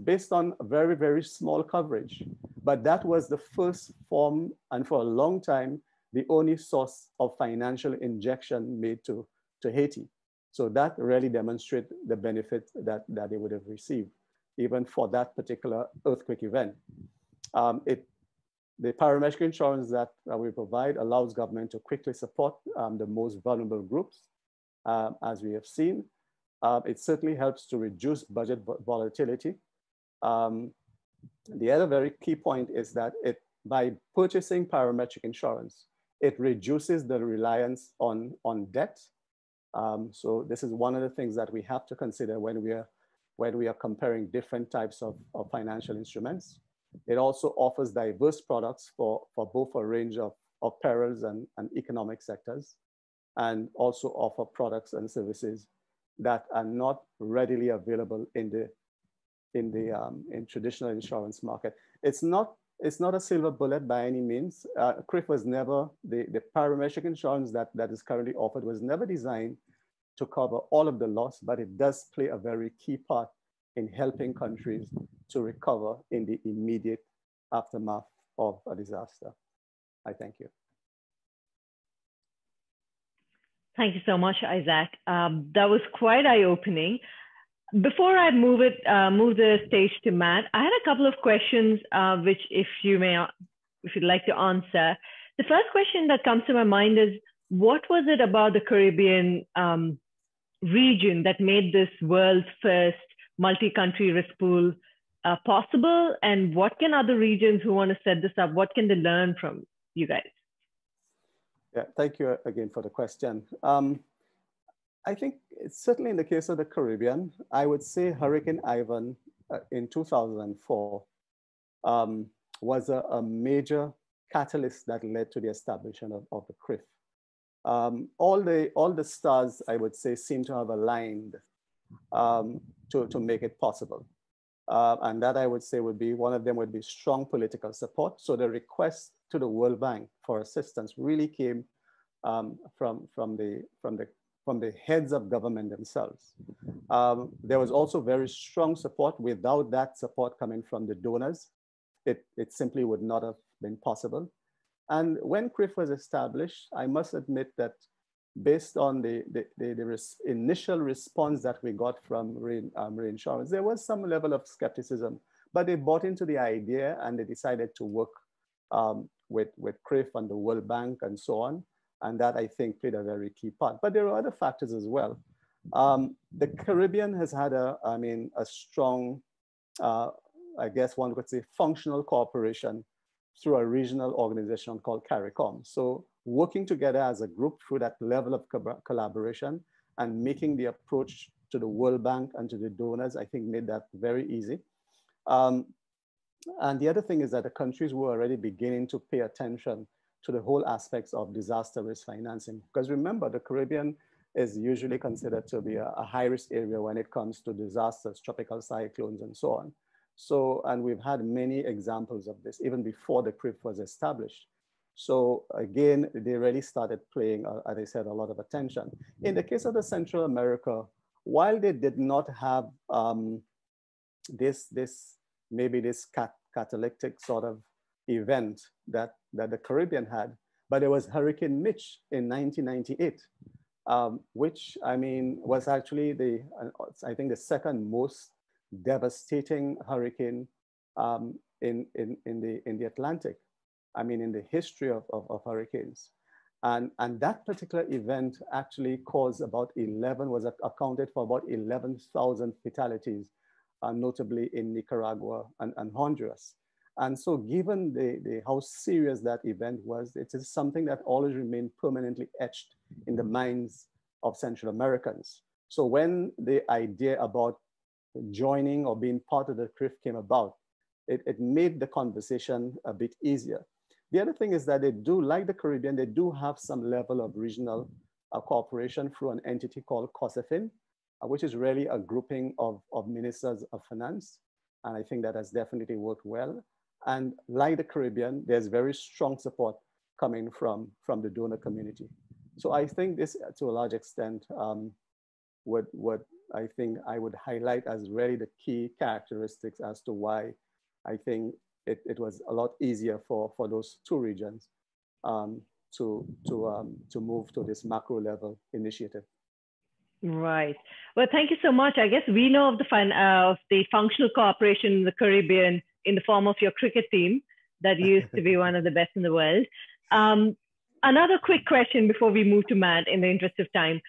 based on a very, very small coverage. But that was the first form, and for a long time, the only source of financial injection made to Haiti. So that really demonstrates the benefit that they would have received, even for that particular earthquake event. The parametric insurance that we provide allows government to quickly support the most vulnerable groups, as we have seen. It certainly helps to reduce budget volatility. The other very key point is that by purchasing parametric insurance, it reduces the reliance on debt. So this is one of the things that we have to consider when we are comparing different types of financial instruments. It also offers diverse products for both a range of perils and economic sectors, and also offer products and services that are not readily available in traditional insurance market. It's not a silver bullet by any means. CRIF was never, the parametric insurance that is currently offered was never designed to cover all of the loss, but it does play a very key part in helping countries to recover in the immediate aftermath of a disaster. I thank you. Thank you so much, Isaac. That was quite eye-opening. Before I move the stage to Matt, I had a couple of questions, which if you'd like to answer. The first question that comes to my mind is, what was it about the Caribbean region that made this world's first multi-country risk pool possible? And what can other regions who want to set this up, what can they learn from you guys? Yeah, thank you again for the question. I think it's certainly in the case of the Caribbean, I would say Hurricane Ivan in 2004 was a major catalyst that led to the establishment of the CRIF. All the stars, I would say, seem to have aligned to make it possible. And that I would say would be, one of them would be strong political support. So the request to the World Bank for assistance really came from the heads of government themselves. There was also very strong support. Without that support coming from the donors, it simply would not have been possible. And when CRIF was established, I must admit that based on the initial response that we got from reinsurance, there was some level of skepticism, but they bought into the idea and they decided to work with CRIF and the World Bank and so on. And that, I think, played a very key part. But there are other factors as well. The Caribbean has had a strong, I guess one could say, functional cooperation through a regional organization called CARICOM. So working together as a group through that level of collaboration and making the approach to the World Bank and to the donors, I think made that very easy. And the other thing is that the countries were already beginning to pay attention to the whole aspects of disaster risk financing. Because remember, the Caribbean is usually considered to be a high-risk area when it comes to disasters, tropical cyclones, and so on. So, and we've had many examples of this even before the CRIF was established. So again, they really started paying, as I said, a lot of attention. In the case of the Central America, while they did not have this catalytic sort of event that the Caribbean had, but there was Hurricane Mitch in 1998, which was actually I think the second most devastating hurricane in the Atlantic. In the history of hurricanes. And that particular event actually caused accounted for about 11,000 fatalities, notably in Nicaragua and Honduras. And so given how serious that event was, it is something that always remained permanently etched in the minds of Central Americans. So when the idea about joining or being part of the CRIF came about, it made the conversation a bit easier. The other thing is that they do, like the Caribbean, they do have some level of regional cooperation through an entity called COSEFIN, which is really a grouping of ministers of finance. And I think that has definitely worked well. And like the Caribbean, there's very strong support coming from the donor community. So I think this, to a large extent, what I think I would highlight as really the key characteristics as to why I think it was a lot easier for those two regions to move to this macro level initiative. Right. Well, thank you so much. I guess we know of the functional cooperation in the Caribbean in the form of your cricket team that used to be one of the best in the world. Another quick question before we move to Matt in the interest of time.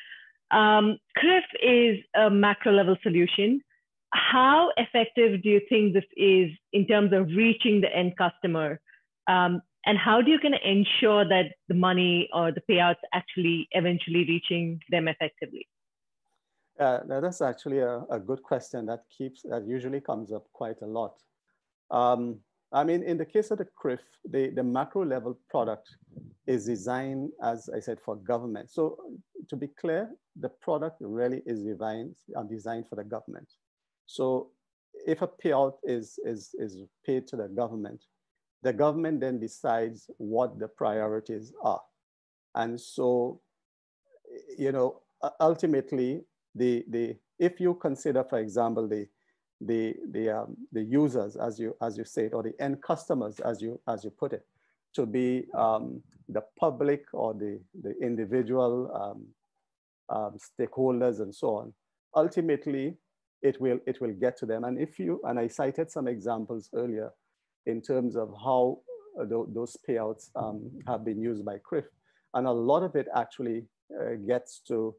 CRIF is a macro level solution. How effective do you think this is in terms of reaching the end customer? And how do you kind of ensure that the money or the payouts actually eventually reaching them effectively? Now that's actually a good question that usually comes up quite a lot. In the case of the CRIF, the macro level product is designed, as I said, for government. So to be clear, the product really is designed for the government. So if a payout is paid to the government then decides what the priorities are. And so, ultimately, if you consider, for example, the users, as you say, or the end customers, as you put it, to be the public or the individual stakeholders and so on, ultimately, it will get to them. And I cited some examples earlier in terms of how those payouts have been used by CRIF. And a lot of it actually gets to,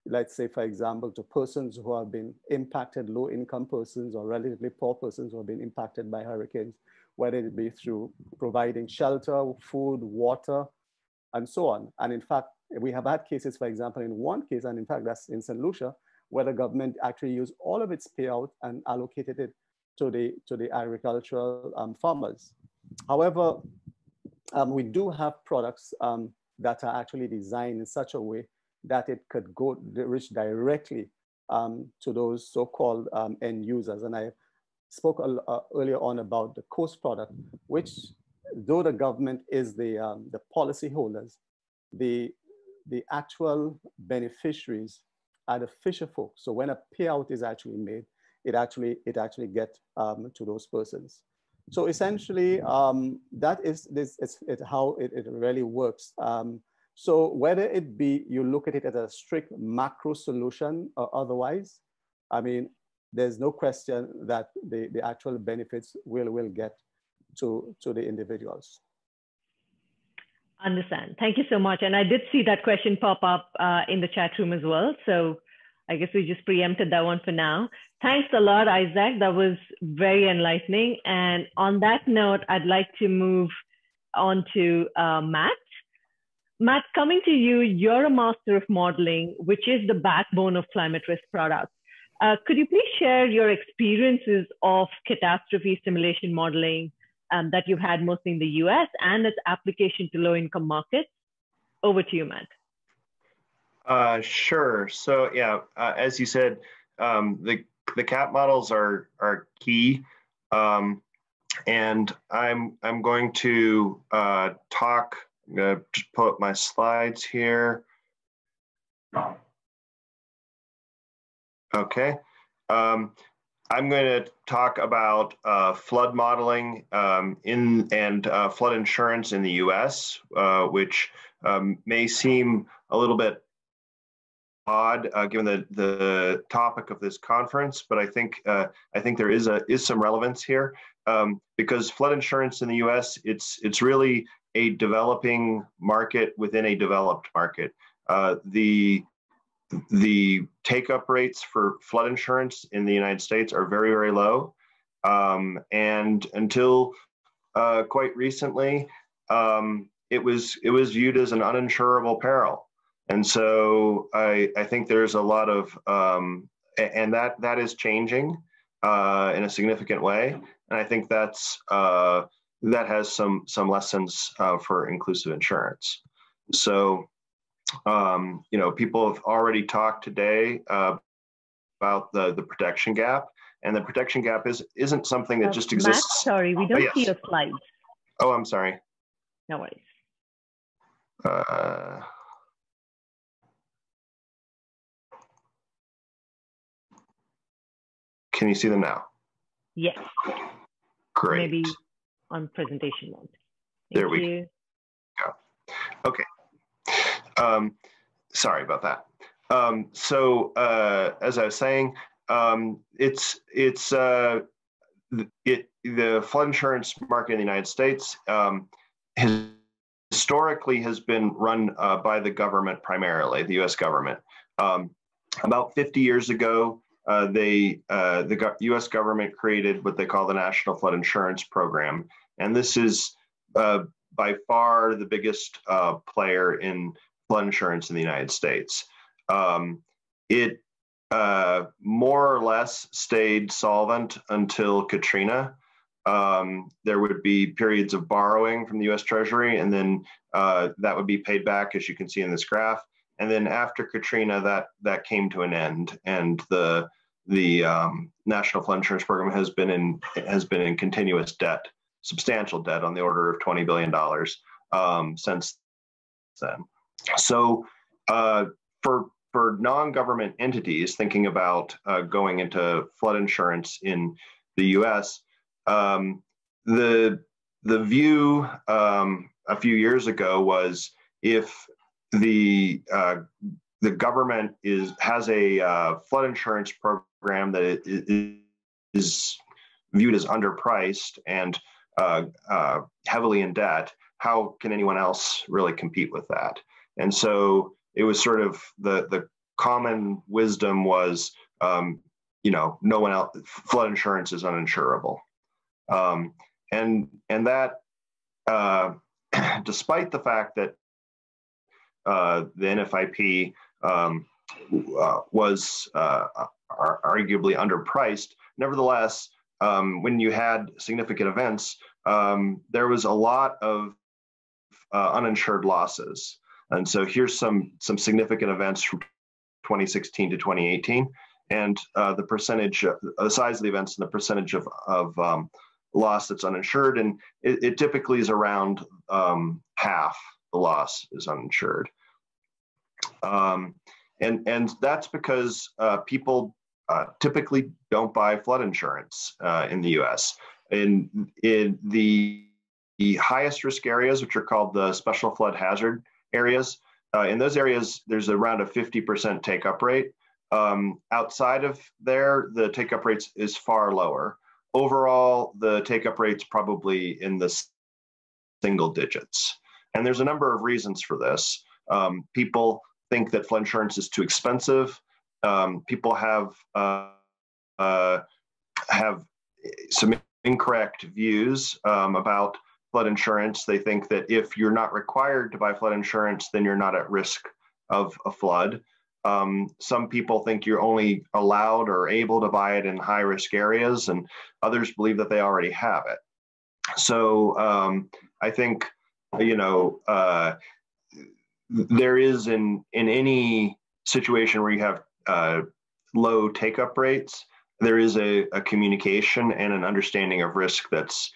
let's say, for example, to persons who have been impacted, low income persons or relatively poor persons who have been impacted by hurricanes, whether it be through providing shelter, food, water, and so on. And in fact, we have had cases, for example, in one case, and in fact, that's in St. Lucia, where the government actually used all of its payout and allocated it to the agricultural farmers. However, we do have products that are actually designed in such a way that it could reach directly to those so-called end users. And I spoke earlier on about the COAST product, which, though the government is the policy holders, the actual beneficiaries are the fisher folk. So when a payout is actually made, it actually gets to those persons. So essentially, that is how it really works. So whether it be you look at it as a strict macro solution or otherwise, there's no question that the actual benefits will get to the individuals. Understand. Thank you so much. And I did see that question pop up in the chat room as well. So I guess we just preempted that one for now. Thanks a lot, Isaac. That was very enlightening. And on that note, I'd like to move on to Matt. Matt, coming to you, you're a master of modeling, which is the backbone of climate risk products. Could you please share your experiences of catastrophe simulation modeling that you've had mostly in the US and its application to low-income markets? Over to you, Matt. Sure. So yeah, as you said, the CAT models are key, and I'm going to talk. I'm going to just pull up my slides here. Okay. I'm going to talk about flood modeling and flood insurance in the U.S., which may seem a little bit odd given the topic of this conference, but I think there is some relevance here because flood insurance in the U.S. it's really a developing market within a developed market. The take-up rates for flood insurance in the United States are very, very low. And until quite recently, it was viewed as an uninsurable peril. And so I think there's a lot of, and that is changing in a significant way. And I think that has some lessons for inclusive insurance. So, people have already talked today about the protection gap, and the protection gap isn't something that just exists. Matt, sorry, we don't see your slides. Oh, I'm sorry. No worries. Can you see them now? Yes. Great. Maybe on presentation mode. There we go. Okay. Sorry about that. So as I was saying, the flood insurance market in the United States historically has been run by the government primarily, the U.S. government. About 50 years ago, the U.S. government created what they call the National Flood Insurance Program, and this is by far the biggest player in flood insurance in the United States. It more or less stayed solvent until Katrina. There would be periods of borrowing from the U.S. Treasury, and then that would be paid back, as you can see in this graph. And then after Katrina, that came to an end, and the National Flood Insurance Program has been in continuous debt, substantial debt on the order of $20 billion since then. So for non-government entities thinking about going into flood insurance in the U.S., the view a few years ago was if the government has a flood insurance program that is viewed as underpriced and heavily in debt, how can anyone else really compete with that? And so it was sort of the common wisdom was, no one else, flood insurance is uninsurable. And that, despite the fact that the NFIP was arguably underpriced, nevertheless, when you had significant events, there was a lot of uninsured losses. And so here's some significant events from 2016 to 2018, and the percentage, the size of the events and the percentage of loss that's uninsured, and it typically is around half the loss is uninsured. And that's because people typically don't buy flood insurance in the U.S. In the highest risk areas, which are called the special flood hazard areas, in those areas, there's around a 50% take-up rate. Outside of there, the take-up rate is far lower. Overall, the take-up rate's probably in the single digits. And there's a number of reasons for this. People think that flood insurance is too expensive. People have some incorrect views about flood insurance. They think that if you're not required to buy flood insurance, then you're not at risk of a flood. Some people think you're only allowed or able to buy it in high-risk areas, and others believe that they already have it. So I think, there is in any situation where you have low take-up rates, there is a communication and an understanding of risk that's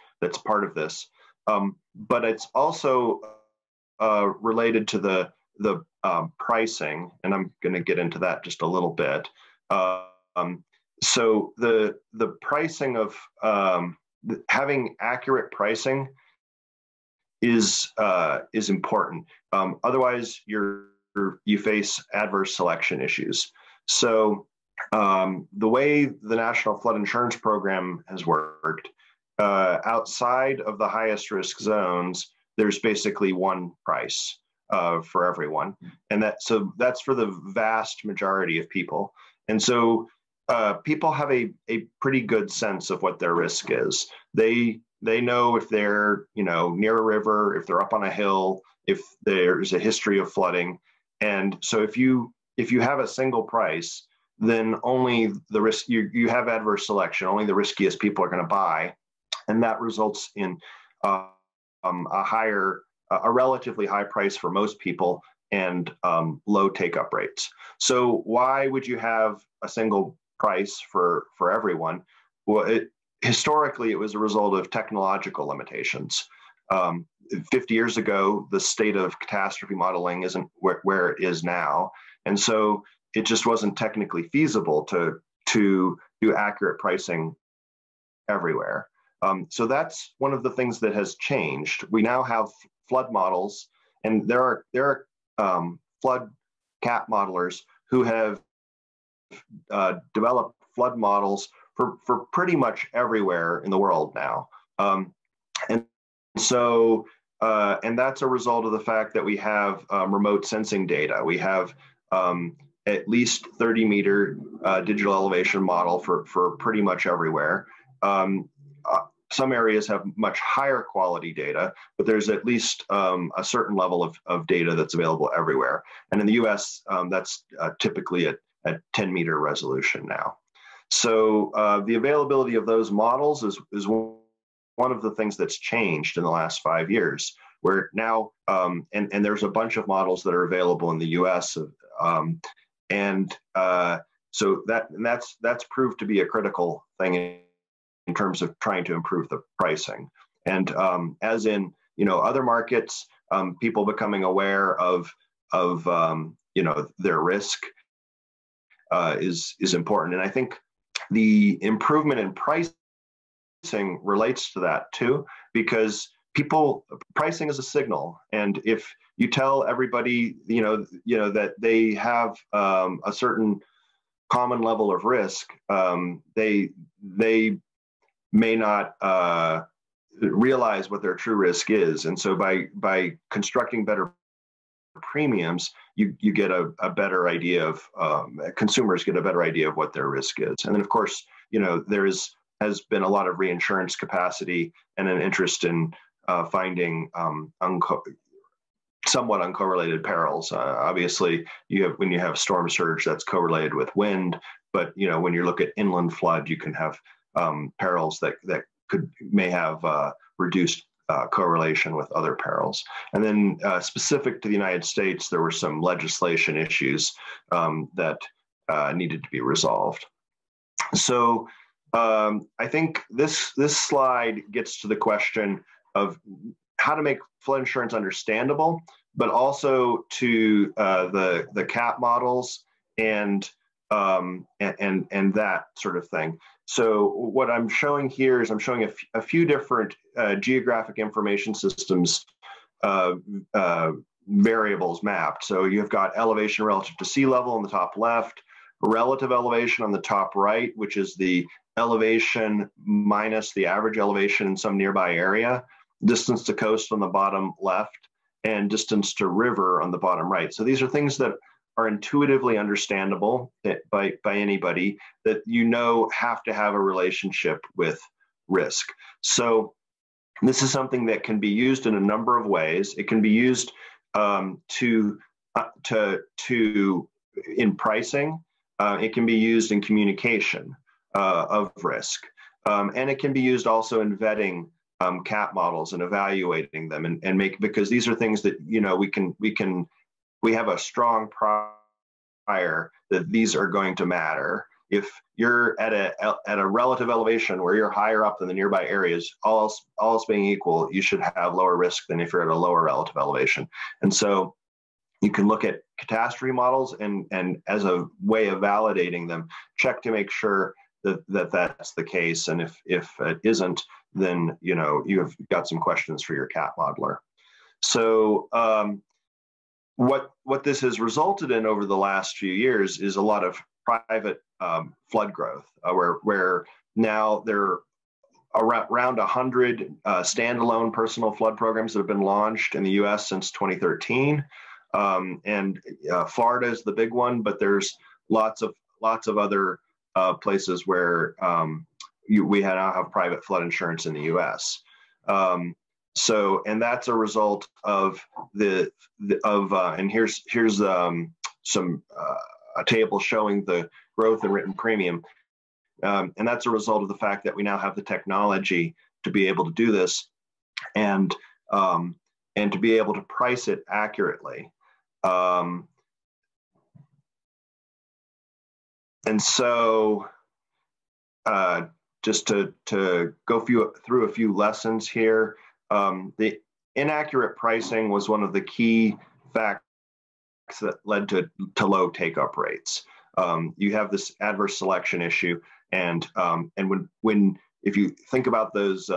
part of this. But it's also related to the pricing, and I'm going to get into that just a little bit. So the pricing of having accurate pricing is important. Otherwise, you face adverse selection issues. So the way the National Flood Insurance Program has worked, outside of the highest risk zones, there's basically one price for everyone, and that's for the vast majority of people. And so people have a pretty good sense of what their risk is. They know if they're near a river, if they're up on a hill, if there's a history of flooding. And so if you have a single price, then only the risk you have adverse selection. Only the riskiest people are going to buy, and that results in a relatively high price for most people and low take-up rates. So why would you have a single price for everyone? Well, historically, it was a result of technological limitations. 50 years ago, the state of catastrophe modeling isn't where it is now. And so it just wasn't technically feasible to do accurate pricing everywhere. So that's one of the things that has changed. We now have flood models, and there are flood cat modelers who have developed flood models for pretty much everywhere in the world now. And so, and that's a result of the fact that we have remote sensing data. We have at least 30-meter digital elevation model for pretty much everywhere. Some areas have much higher quality data, but there's at least a certain level of data that's available everywhere. And in the US, that's typically at 10-meter resolution now. So the availability of those models is one of the things that's changed in the last 5 years, where now, and there's a bunch of models that are available in the US. So that's proved to be a critical thing in terms of trying to improve the pricing. And as in other markets, people becoming aware of their risk is important. And I think the improvement in pricing relates to that too, because pricing is a signal, and if you tell everybody that they have a certain common level of risk, they may not realize what their true risk is. And so by constructing better premiums, you get a better idea of, consumers get a better idea of what their risk is. And then of course, there has been a lot of reinsurance capacity and an interest in finding somewhat uncorrelated perils. Obviously, when you have storm surge, that's correlated with wind, but when you look at inland flood, you can have perils that may have reduced correlation with other perils. And then specific to the United States, there were some legislation issues that needed to be resolved. So I think this slide gets to the question of how to make flood insurance understandable, but also to the CAT models and that sort of thing. So what I'm showing here is I'm showing a few different geographic information systems variables mapped. So you've got elevation relative to sea level on the top left, relative elevation on the top right, which is the elevation minus the average elevation in some nearby area, distance to coast on the bottom left, and distance to river on the bottom right. So these are things that are intuitively understandable by anybody, that have to have a relationship with risk. So this is something that can be used in a number of ways. It can be used in pricing. It can be used in communication of risk, and it can be used also in vetting CAP models and evaluating them, and because these are things that we have a strong prior that these are going to matter. If you're at a relative elevation where you're higher up than the nearby areas, all else being equal, you should have lower risk than if you're at a lower relative elevation. And so you can look at catastrophe models and as a way of validating them, check to make sure that that's the case. And if it isn't, then you've got some questions for your CAP modeler. So what this has resulted in over the last few years is a lot of private flood growth, where now there are around 100 standalone personal flood programs that have been launched in the U.S. since 2013, and Florida is the big one, but there's lots of other places where we now have private flood insurance in the U.S. And that's a result of and here's a table showing the growth in written premium. And that's a result of the fact that we now have the technology to be able to do this and to be able to price it accurately. And so just to go through a few lessons here, the inaccurate pricing was one of the key facts that led to low take-up rates. You have this adverse selection issue, and if you think about those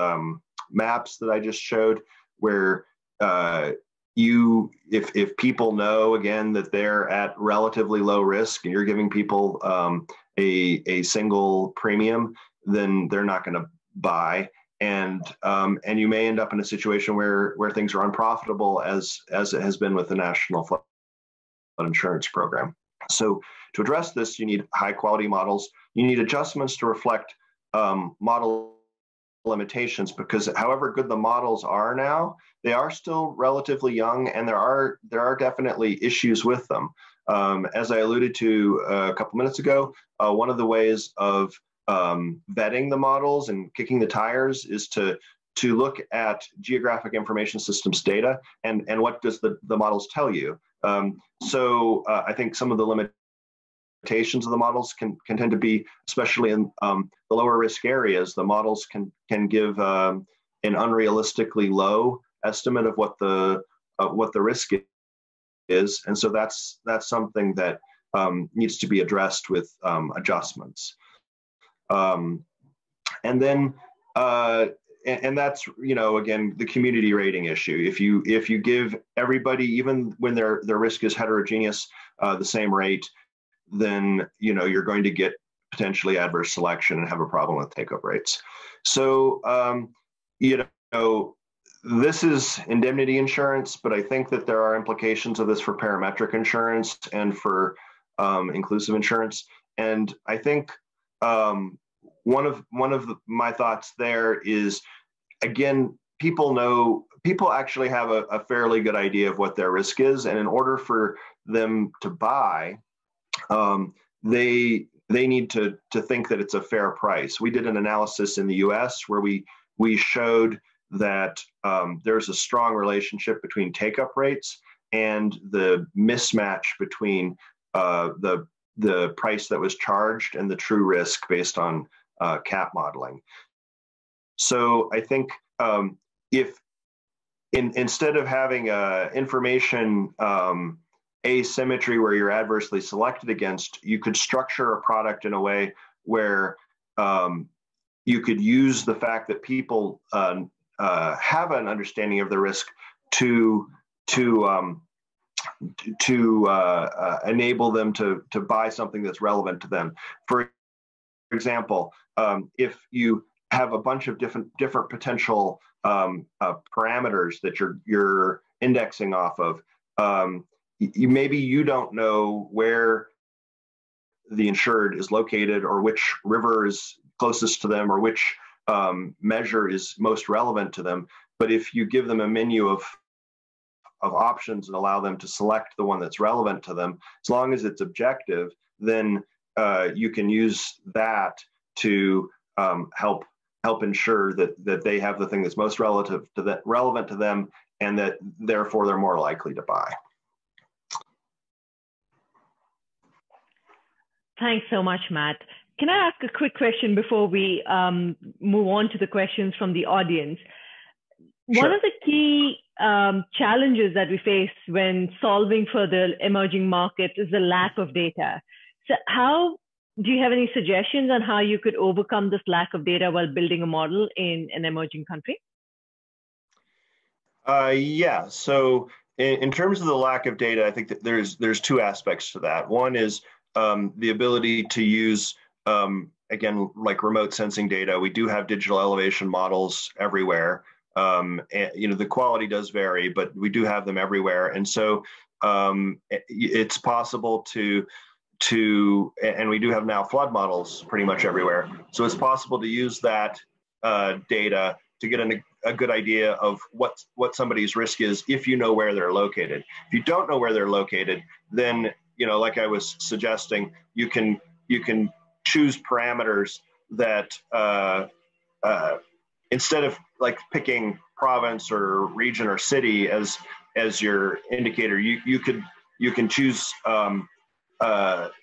maps that I just showed, where if people know again that they're at relatively low risk, and you're giving people a single premium, then they're not going to buy. And you may end up in a situation where things are unprofitable, as it has been with the National Flood Insurance Program. So to address this, you need high quality models. You need adjustments to reflect model limitations, because however good the models are now, they are still relatively young, and there are definitely issues with them. As I alluded to a couple minutes ago, one of the ways of vetting the models and kicking the tires is to look at geographic information systems data and what does the models tell you. So I think some of the limitations of the models can tend to be, especially in the lower risk areas, the models can give an unrealistically low estimate of what the risk is, and so that's something that needs to be addressed with adjustments. And then and that's again the community rating issue. If you give everybody, even when their risk is heterogeneous, the same rate, then you're going to get potentially adverse selection and have a problem with take-up rates. So this is indemnity insurance, but I think that there are implications of this for parametric insurance and for inclusive insurance. And I think one of my thoughts there is, again, people actually have a fairly good idea of what their risk is, and in order for them to buy, they need to think that it's a fair price. We did an analysis in the U.S. where we showed that there's a strong relationship between take-up rates and the mismatch between the price that was charged and the true risk based on CAP modeling. So I think if instead of having information asymmetry where you're adversely selected against, you could structure a product in a way where you could use the fact that people have an understanding of the risk to enable them to buy something that's relevant to them. For example, if you have a bunch of different potential parameters that indexing off of. Maybe you don't know where the insured is located, or which river is closest to them, or which measure is most relevant to them. But if you give them a menu of options and allow them to select the one that's relevant to them, as long as it's objective, then you can use that to help ensure that they have the thing that's most relevant to them, and that therefore they're more likely to buy. Thanks so much, Matt. Can I ask a quick question before we move on to the questions from the audience? Sure. One of the key challenges that we face when solving for the emerging markets is the lack of data. So do you have any suggestions on how you could overcome this lack of data while building a model in an emerging country? Yeah, so in terms of the lack of data, I think that there's two aspects to that. One is the ability to use, again, like remote sensing data. We do have digital elevation models everywhere. And, the quality does vary, but we do have them everywhere. And so it's possible and we do have now flood models pretty much everywhere. So it's possible to use that data to get a good idea of what somebody's risk is if you know where they're located. If you don't know where they're located, then, like I was suggesting, you can choose parameters that instead of like picking province or region or city as your indicator, you can choose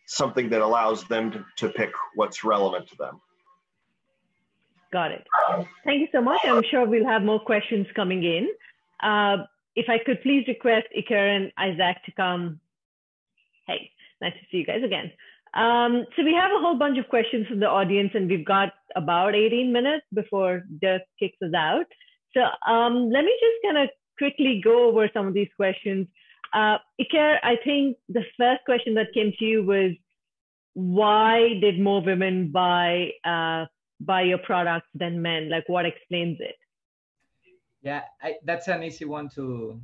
something that allows them to pick what's relevant to them. Got it. Thank you so much. I'm sure we'll have more questions coming in. If I could please request Iker and Isaac to come. Hey, nice to see you guys again. So we have a whole bunch of questions from the audience, and we've got about 18 minutes before Dirk kicks us out. So let me just kind of quickly go over some of these questions. Iker, I think the first question that came to you was, why did more women buy your products than men? Like, what explains it? Yeah, that's an easy one to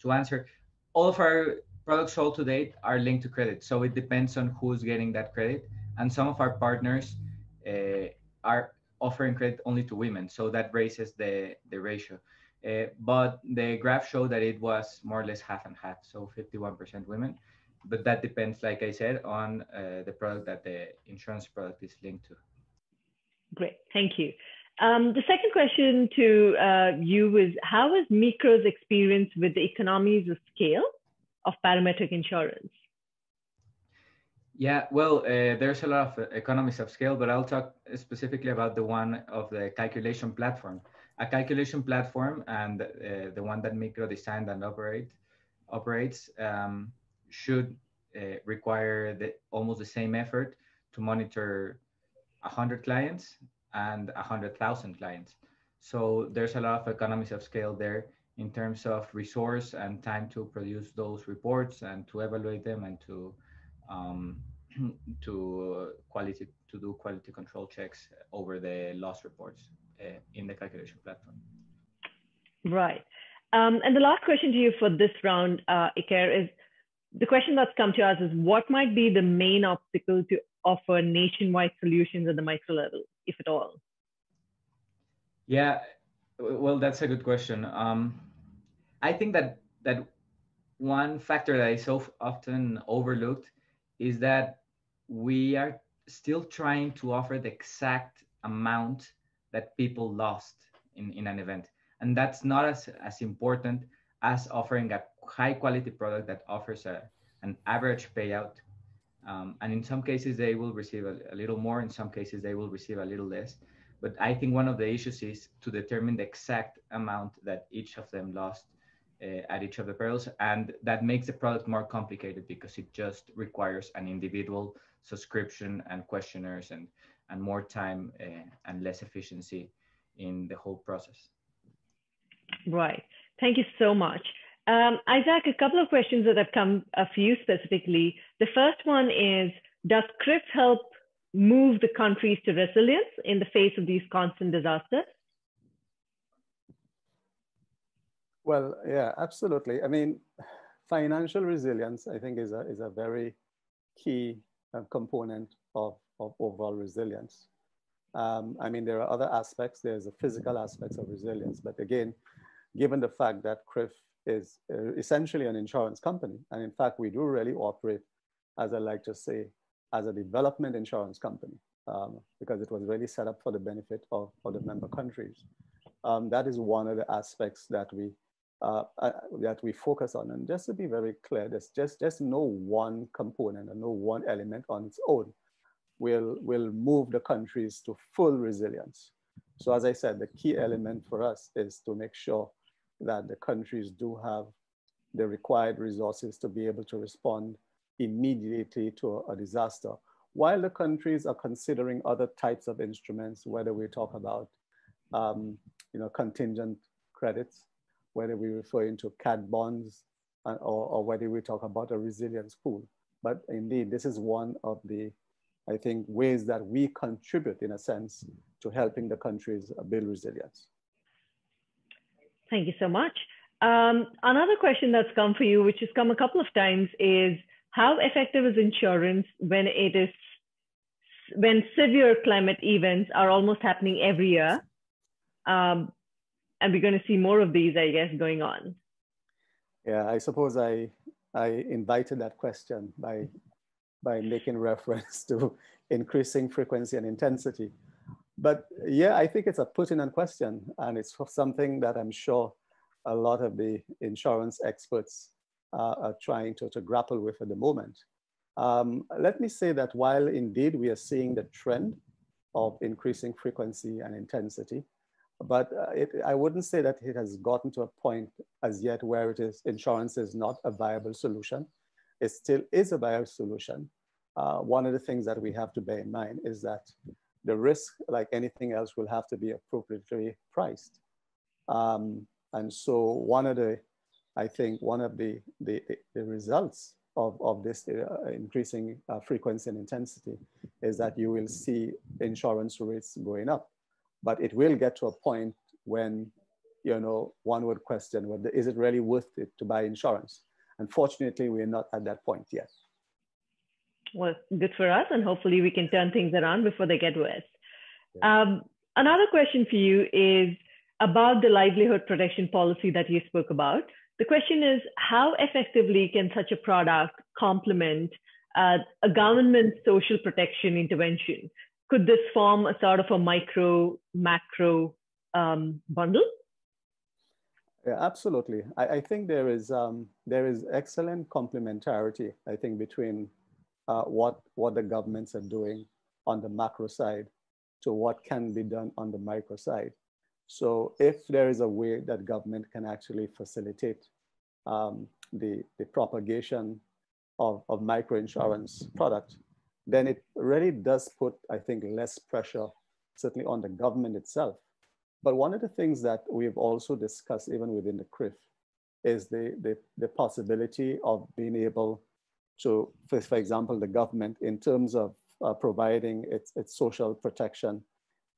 answer. All of our products sold to date are linked to credit, so it depends on who's getting that credit. And some of our partners are offering credit only to women, so that raises the ratio. But the graph showed that it was more or less half and half, so 51% women. But that depends, like I said, on the product that the insurance product is linked to. Great, thank you. The second question to you is, how is Micro's experience with the economies of scale of parametric insurance? Yeah, well, there's a lot of economies of scale, but I'll talk specifically about the one of the calculation platform. A calculation platform, and the one that Micro designed and operates should require almost the same effort to monitor 100 clients and 100,000 clients. So there's a lot of economies of scale there in terms of resource and time to produce those reports and to evaluate them and to do quality control checks over the loss reports in the calculation platform. Right. And the last question to you for this round, Iker, is the question that's come to us is, what might be the main obstacle to offer nationwide solutions at the micro level, if at all? Yeah, well, that's a good question. I think that one factor that is so often overlooked is that we are still trying to offer the exact amount that people lost in an event. And that's not as important as offering a high quality product that offers an average payout. And in some cases, they will receive a little more. In some cases, they will receive a little less. But I think one of the issues is to determine the exact amount that each of them lost at each of the perils. And that makes the product more complicated because it just requires an individual subscription and questionnaires and more time and less efficiency in the whole process. Right. Thank you so much. Isaac, a couple of questions that have come for you specifically. The first one is, does CCRIF help move the countries to resilience in the face of these constant disasters? Well, yeah, absolutely. I mean, financial resilience, I think, is a very key component of overall resilience. I mean, there are other aspects. There's the physical aspects of resilience. But again, given the fact that CRIF is essentially an insurance company, and in fact, we do really operate, as I like to say, as a development insurance company, because it was really set up for the benefit of the member countries. That is one of the aspects that we focus on. And just to be very clear, there's just no one component and no one element on its own will move the countries to full resilience. So as I said, the key element for us is to make sure that the countries do have the required resources to be able to respond immediately to a disaster, while the countries are considering other types of instruments, whether we talk about contingent credits, whether we refer into CAD bonds, or whether we talk about a resilience pool. But indeed, this is one of the, I think, ways that we contribute, in a sense, to helping the countries build resilience. Thank you so much. Another question that's come for you, which has come a couple of times, is how effective is insurance when severe climate events are almost happening every year? And we're going to see more of these, I guess, going on. Yeah, I suppose I invited that question by making reference to increasing frequency and intensity. But yeah, I think it's a pertinent question, and it's something that I'm sure a lot of the insurance experts are trying to grapple with at the moment. Let me say that while indeed we are seeing the trend of increasing frequency and intensity, but I wouldn't say that it has gotten to a point as yet where insurance is not a viable solution. It still is a viable solution. One of the things that we have to bear in mind is that the risk, like anything else, will have to be appropriately priced. And so I think one of the results of this increasing frequency and intensity is that you will see insurance rates going up. But it will get to a point when, one would question, whether is it really worth it to buy insurance? Unfortunately, we're not at that point yet. Well, good for us, and hopefully we can turn things around before they get worse. Yeah. Another question for you is about the livelihood protection policy that you spoke about. The question is, how effectively can such a product complement a government social protection intervention? Could this form a sort of a micro, macro bundle? Yeah, absolutely. I think there is excellent complementarity, I think, between what the governments are doing on the macro side to what can be done on the micro side. So if there is a way that government can actually facilitate the propagation of microinsurance product, then it really does put, I think, less pressure, certainly on the government itself. But one of the things that we've also discussed, even within the CRIF, is the possibility of being able to, for example, the government, in terms of providing its social protection,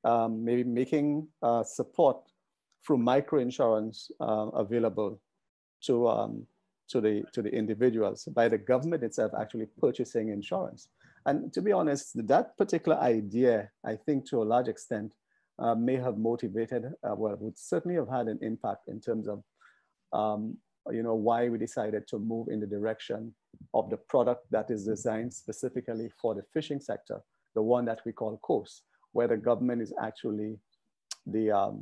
maybe making support through microinsurance available to the individuals by the government itself actually purchasing insurance. And to be honest, that particular idea, I think to a large extent, may have motivated, would certainly have had an impact in terms of, why we decided to move in the direction of the product that is designed specifically for the fishing sector, the one that we call COAST, where the government is actually the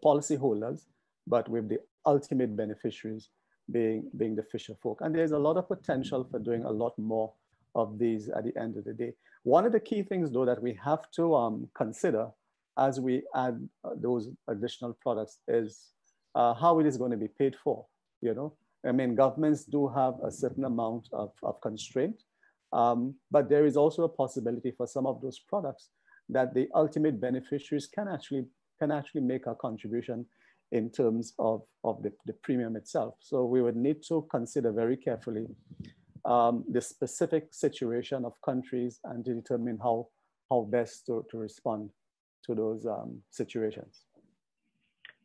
policy holders, but with the ultimate beneficiaries being the fisher folk. And there's a lot of potential for doing a lot more of these at the end of the day. One of the key things, though, that we have to consider as we add those additional products is how it is going to be paid for. I mean, governments do have a certain amount of constraint, but there is also a possibility for some of those products that the ultimate beneficiaries can actually make a contribution in terms of the premium itself. So we would need to consider very carefully the specific situation of countries and to determine how best to respond to those situations.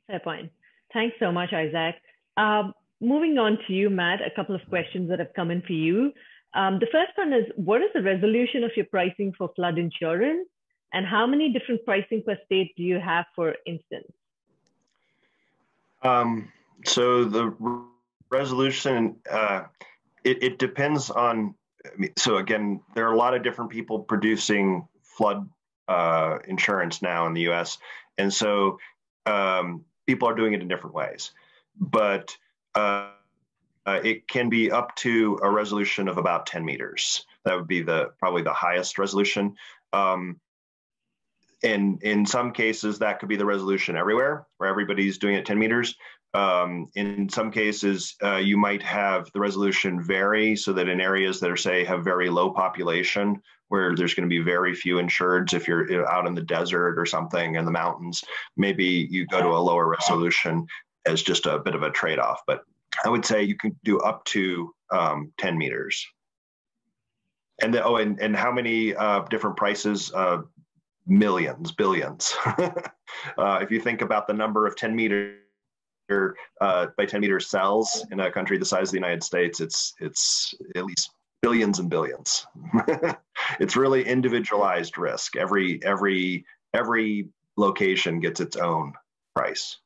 Fair point. Thanks so much, Isaac. Moving on to you, Matt, a couple of questions that have come in for you. The first one is, what is the resolution of your pricing for flood insurance? And how many different pricing per state do you have, for instance? So the resolution, it depends on, so again, there are a lot of different people producing flood insurance now in the US. And so people are doing it in different ways. But it can be up to a resolution of about 10 meters. That would be probably the highest resolution. And in some cases, that could be the resolution everywhere, where everybody's doing it 10 meters. In some cases, you might have the resolution vary so that in areas that are, say, have very low population, where there's going to be very few insureds, if you're out in the desert or something in the mountains, maybe you go to a lower resolution as just a bit of a trade-off. But I would say you can do up to 10 meters. And and how many different prices? Millions, billions. If you think about the number of 10 meter by 10 meter cells in a country the size of the United States, it's at least billions and billions. It's really individualized risk. Every location gets its own price.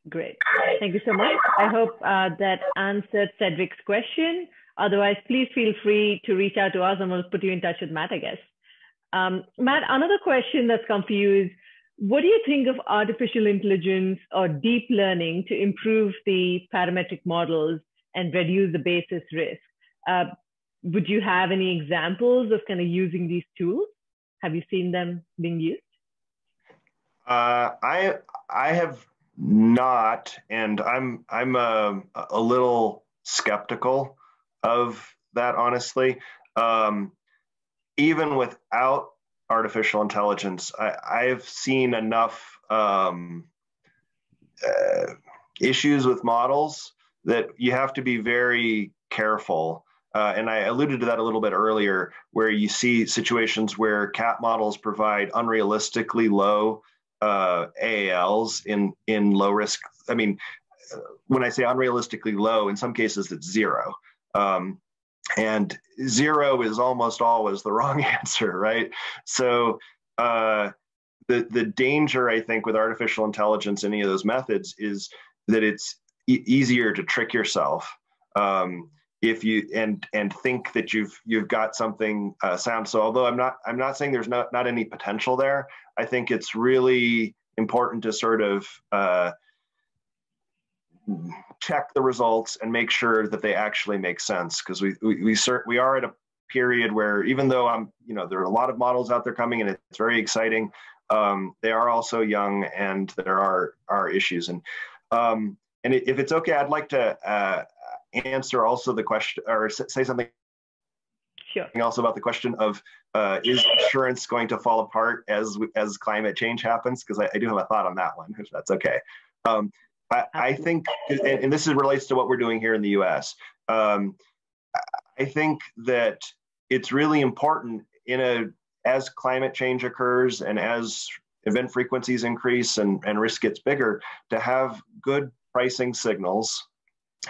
Great. Thank you so much. I hope that answered Cedric's question. Otherwise, please feel free to reach out to us and we'll put you in touch with Matt, I guess. Matt, another question that's come for you is, what do you think of artificial intelligence or deep learning to improve the parametric models and reduce the basis risk? Would you have any examples of kind of using these tools? Have you seen them being used? I have not, and I'm a little skeptical of that, honestly. Even without artificial intelligence, I've seen enough issues with models that you have to be very careful. And I alluded to that a little bit earlier, where you see situations where CAT models provide unrealistically low AALs in low risk. I mean, when I say unrealistically low, in some cases it's zero. And zero is almost always the wrong answer, right? So the danger, I think, with artificial intelligence, any of those methods, is that it's easier to trick yourself if you and think that you've got something sound. So although I'm not saying there's not any potential there, I think it's really important to sort of check the results and make sure that they actually make sense, because we are at a period where, even though there are a lot of models out there coming and it's very exciting, they are also young and there are issues. And if it's okay, I'd like to answer also the question, or say something also about the question of is insurance going to fall apart as climate change happens? Because I do have a thought on that one, if that's okay. I think, and this relates to what we're doing here in the US, I think that it's really important as climate change occurs and as event frequencies increase and risk gets bigger, to have good pricing signals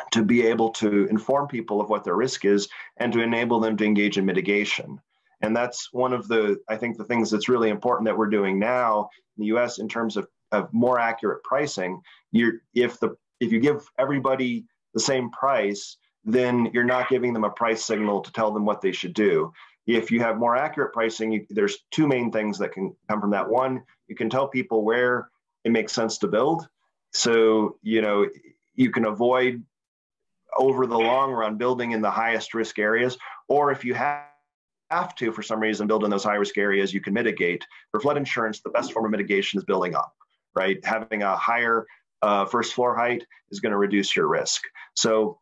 to be able to inform people of what their risk is and to enable them to engage in mitigation. And that's one of I think the things that's really important that we're doing now in the US in terms of more accurate pricing. If you give everybody the same price, then you're not giving them a price signal to tell them what they should do. If you have more accurate pricing, there's two main things that can come from that. One, you can tell people where it makes sense to build. So, you can avoid, over the long run, building in the highest risk areas. Or if you have to, for some reason, build in those high risk areas, you can mitigate. For flood insurance, the best form of mitigation is building up, right? Having a higher first floor height is going to reduce your risk. So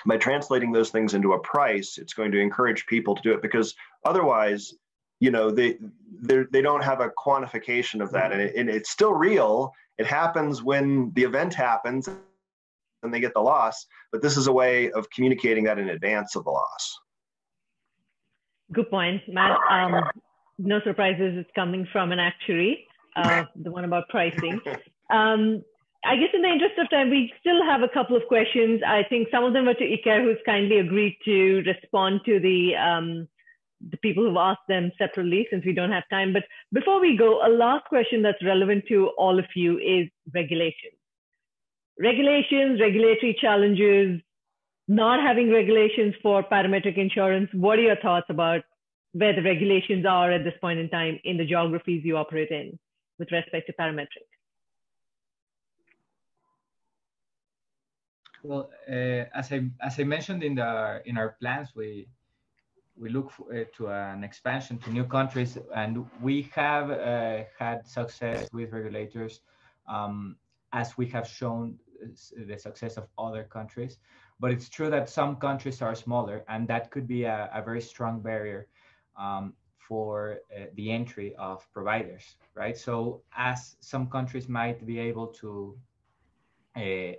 by translating those things into a price, it's going to encourage people to do it, because otherwise, they don't have a quantification of that, and it's still real. It happens when the event happens and they get the loss, but this is a way of communicating that in advance of the loss. Good point, Matt. No surprises, it's coming from an actuary, the one about pricing. I guess in the interest of time, we still have a couple of questions. I think some of them were to Iker, who's kindly agreed to respond to the people who've asked them separately since we don't have time. But before we go, a last question that's relevant to all of you is regulations. Regulations, regulatory challenges, not having regulations for parametric insurance. What are your thoughts about where the regulations are at this point in time in the geographies you operate in with respect to parametric? Well, as I mentioned in our plans, we look to an expansion to new countries, and we have had success with regulators, as we have shown the success of other countries. But it's true that some countries are smaller, and that could be a very strong barrier for the entry of providers, right? So as some countries might be able to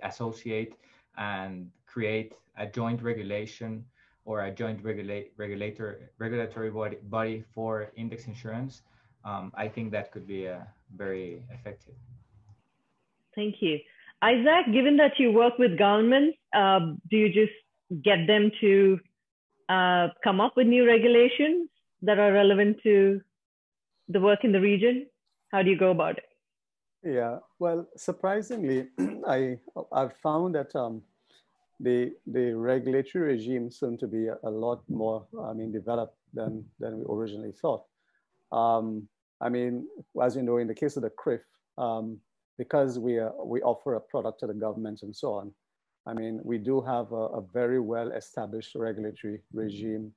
associate and create a joint regulation or a joint regulatory body for index insurance, I think that could be very effective. Thank you. Isaac, given that you work with governments, do you just get them to come up with new regulations that are relevant to the work in the region? How do you go about it? Yeah, well, surprisingly, I've found that the regulatory regime seemed to be a lot more, developed than we originally thought. As you know, in the case of the CCRIF, because we offer a product to the government and so on, we do have a very well-established regulatory regime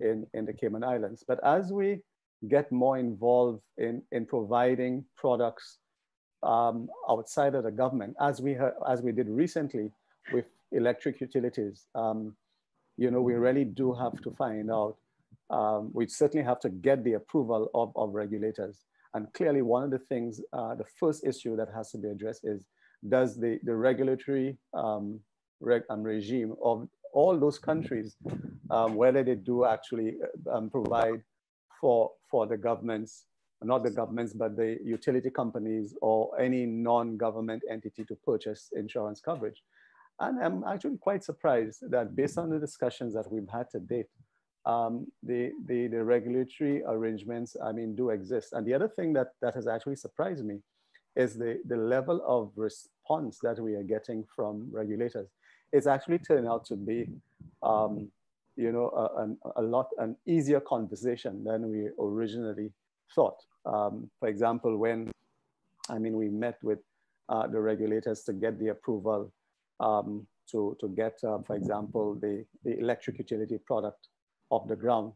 in the Cayman Islands. But as we get more involved in providing products outside of the government, as we did recently with electric utilities, we really do have to find out, we certainly have to get the approval of regulators. And clearly one of the things, the first issue that has to be addressed is, does the regulatory regime of all those countries, whether they do actually provide for the governments, not the governments, but the utility companies or any non-government entity to purchase insurance coverage. And I'm actually quite surprised that based on the discussions that we've had to date, the regulatory arrangements, do exist. And the other thing that has actually surprised me is the level of response that we are getting from regulators. It's actually turned out to be, an easier conversation than we originally thought. For example, when we met with the regulators to get the approval to get, for example, the electric utility product off the ground,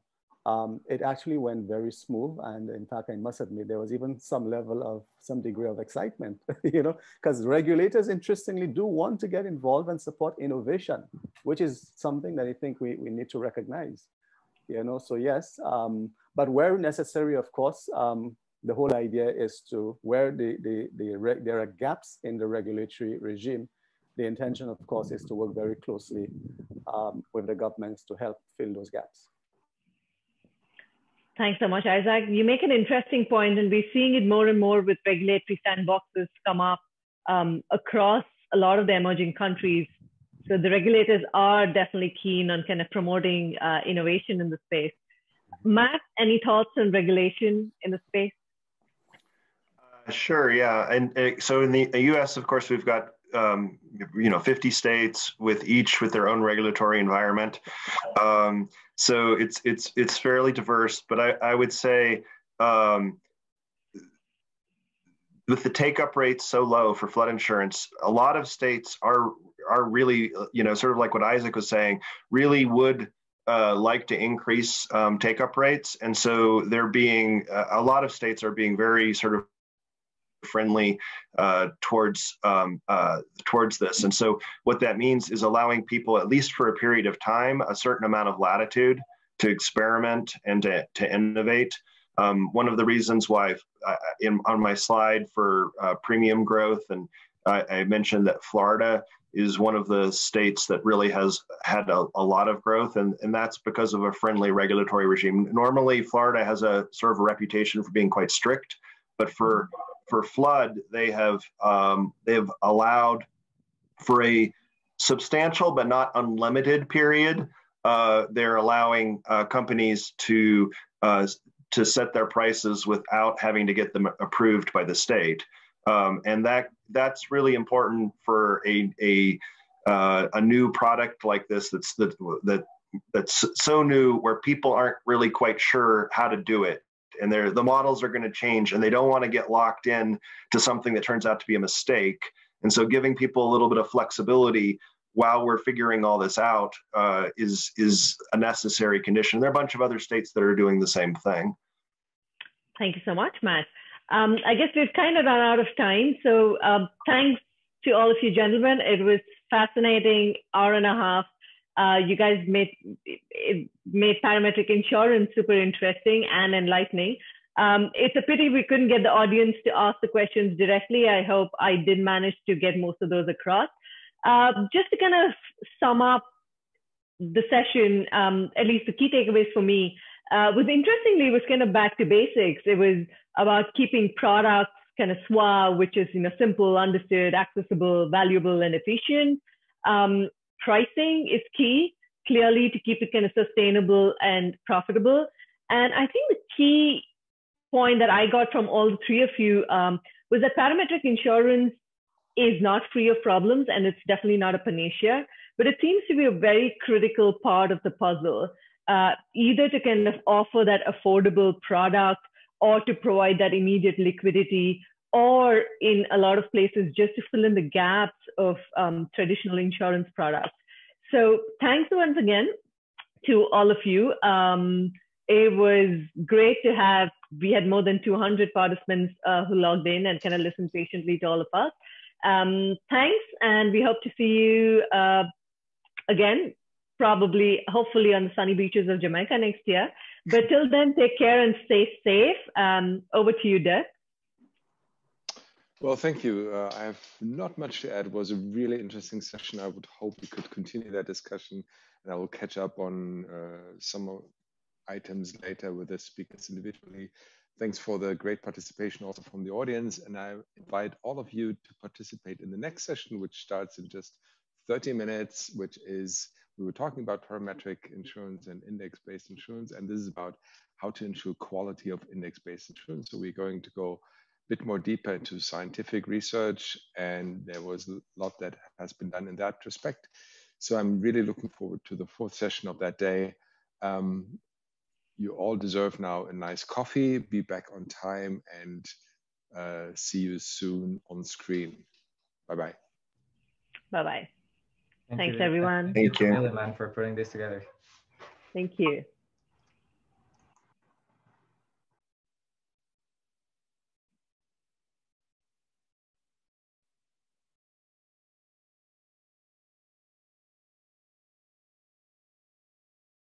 it actually went very smooth. And in fact, I must admit, there was even some degree of excitement, because regulators, interestingly, do want to get involved and support innovation, which is something that I think we need to recognize, so yes, but where necessary, of course, the whole idea is to, where there are gaps in the regulatory regime, the intention, of course, is to work very closely with the governments to help fill those gaps. Thanks so much, Isaac. You make an interesting point, and we're seeing it more and more with regulatory sandboxes come up across a lot of the emerging countries. So the regulators are definitely keen on kind of promoting innovation in the space. Matt, any thoughts on regulation in the space? Sure, yeah. And so in the US, of course, we've got 50 states with their own regulatory environment. So it's fairly diverse, but I would say with the take-up rates so low for flood insurance, a lot of states are really, sort of like what Isaac was saying, really would like to increase take-up rates. And so a lot of states are being very sort of friendly towards this. And so what that means is allowing people, at least for a period of time, a certain amount of latitude to experiment and to innovate. One of the reasons why on my slide for premium growth, and I mentioned that Florida is one of the states that really has had a lot of growth, and that's because of a friendly regulatory regime. Normally, Florida has a sort of a reputation for being quite strict, but for for flood, they've allowed for a substantial but not unlimited period. They're allowing companies to set their prices without having to get them approved by the state, and that's really important for a new product like this that's so new, where people aren't really quite sure how to do it, and the models are going to change, and they don't want to get locked in to something that turns out to be a mistake. And so giving people a little bit of flexibility while we're figuring all this out is a necessary condition. There are a bunch of other states that are doing the same thing. Thank you so much, Matt. I guess we've kind of run out of time. So thanks to all of you gentlemen. It was fascinating hour and a half. You guys made parametric insurance super interesting and enlightening. It's a pity we couldn't get the audience to ask the questions directly. I hope I did manage to get most of those across. Just to kind of sum up the session, at least the key takeaways for me, was interestingly, it was kind of back to basics. It was about keeping products kind of SWA, which is, simple, understood, accessible, valuable, and efficient. Pricing is key, clearly, to keep it kind of sustainable and profitable. And I think the key point that I got from all the three of you was that parametric insurance is not free of problems, and it's definitely not a panacea, but it seems to be a very critical part of the puzzle, either to kind of offer that affordable product or to provide that immediate liquidity, or in a lot of places, just to fill in the gaps of traditional insurance products. So thanks once again to all of you. It was great to have, we had more than 200 participants who logged in and kind of listened patiently to all of us. Thanks, and we hope to see you again, probably, hopefully on the sunny beaches of Jamaica next year. But till then, take care and stay safe. Over to you, Dirk. Well, thank you. I have not much to add. It was a really interesting session. I would hope we could continue that discussion, and I will catch up on some items later with the speakers individually. Thanks for the great participation also from the audience, and I invite all of you to participate in the next session, which starts in just 30 minutes, which is, we were talking about parametric insurance and index-based insurance, and this is about how to ensure quality of index-based insurance. So we're going to go a bit more deeper into scientific research, and there was a lot that has been done in that respect. So I'm really looking forward to the fourth session of that day. You all deserve now a nice coffee, be back on time, and see you soon on screen. Bye-bye. Bye-bye. Thanks, everyone. Thank you, Milliman, for putting this together. Thank you.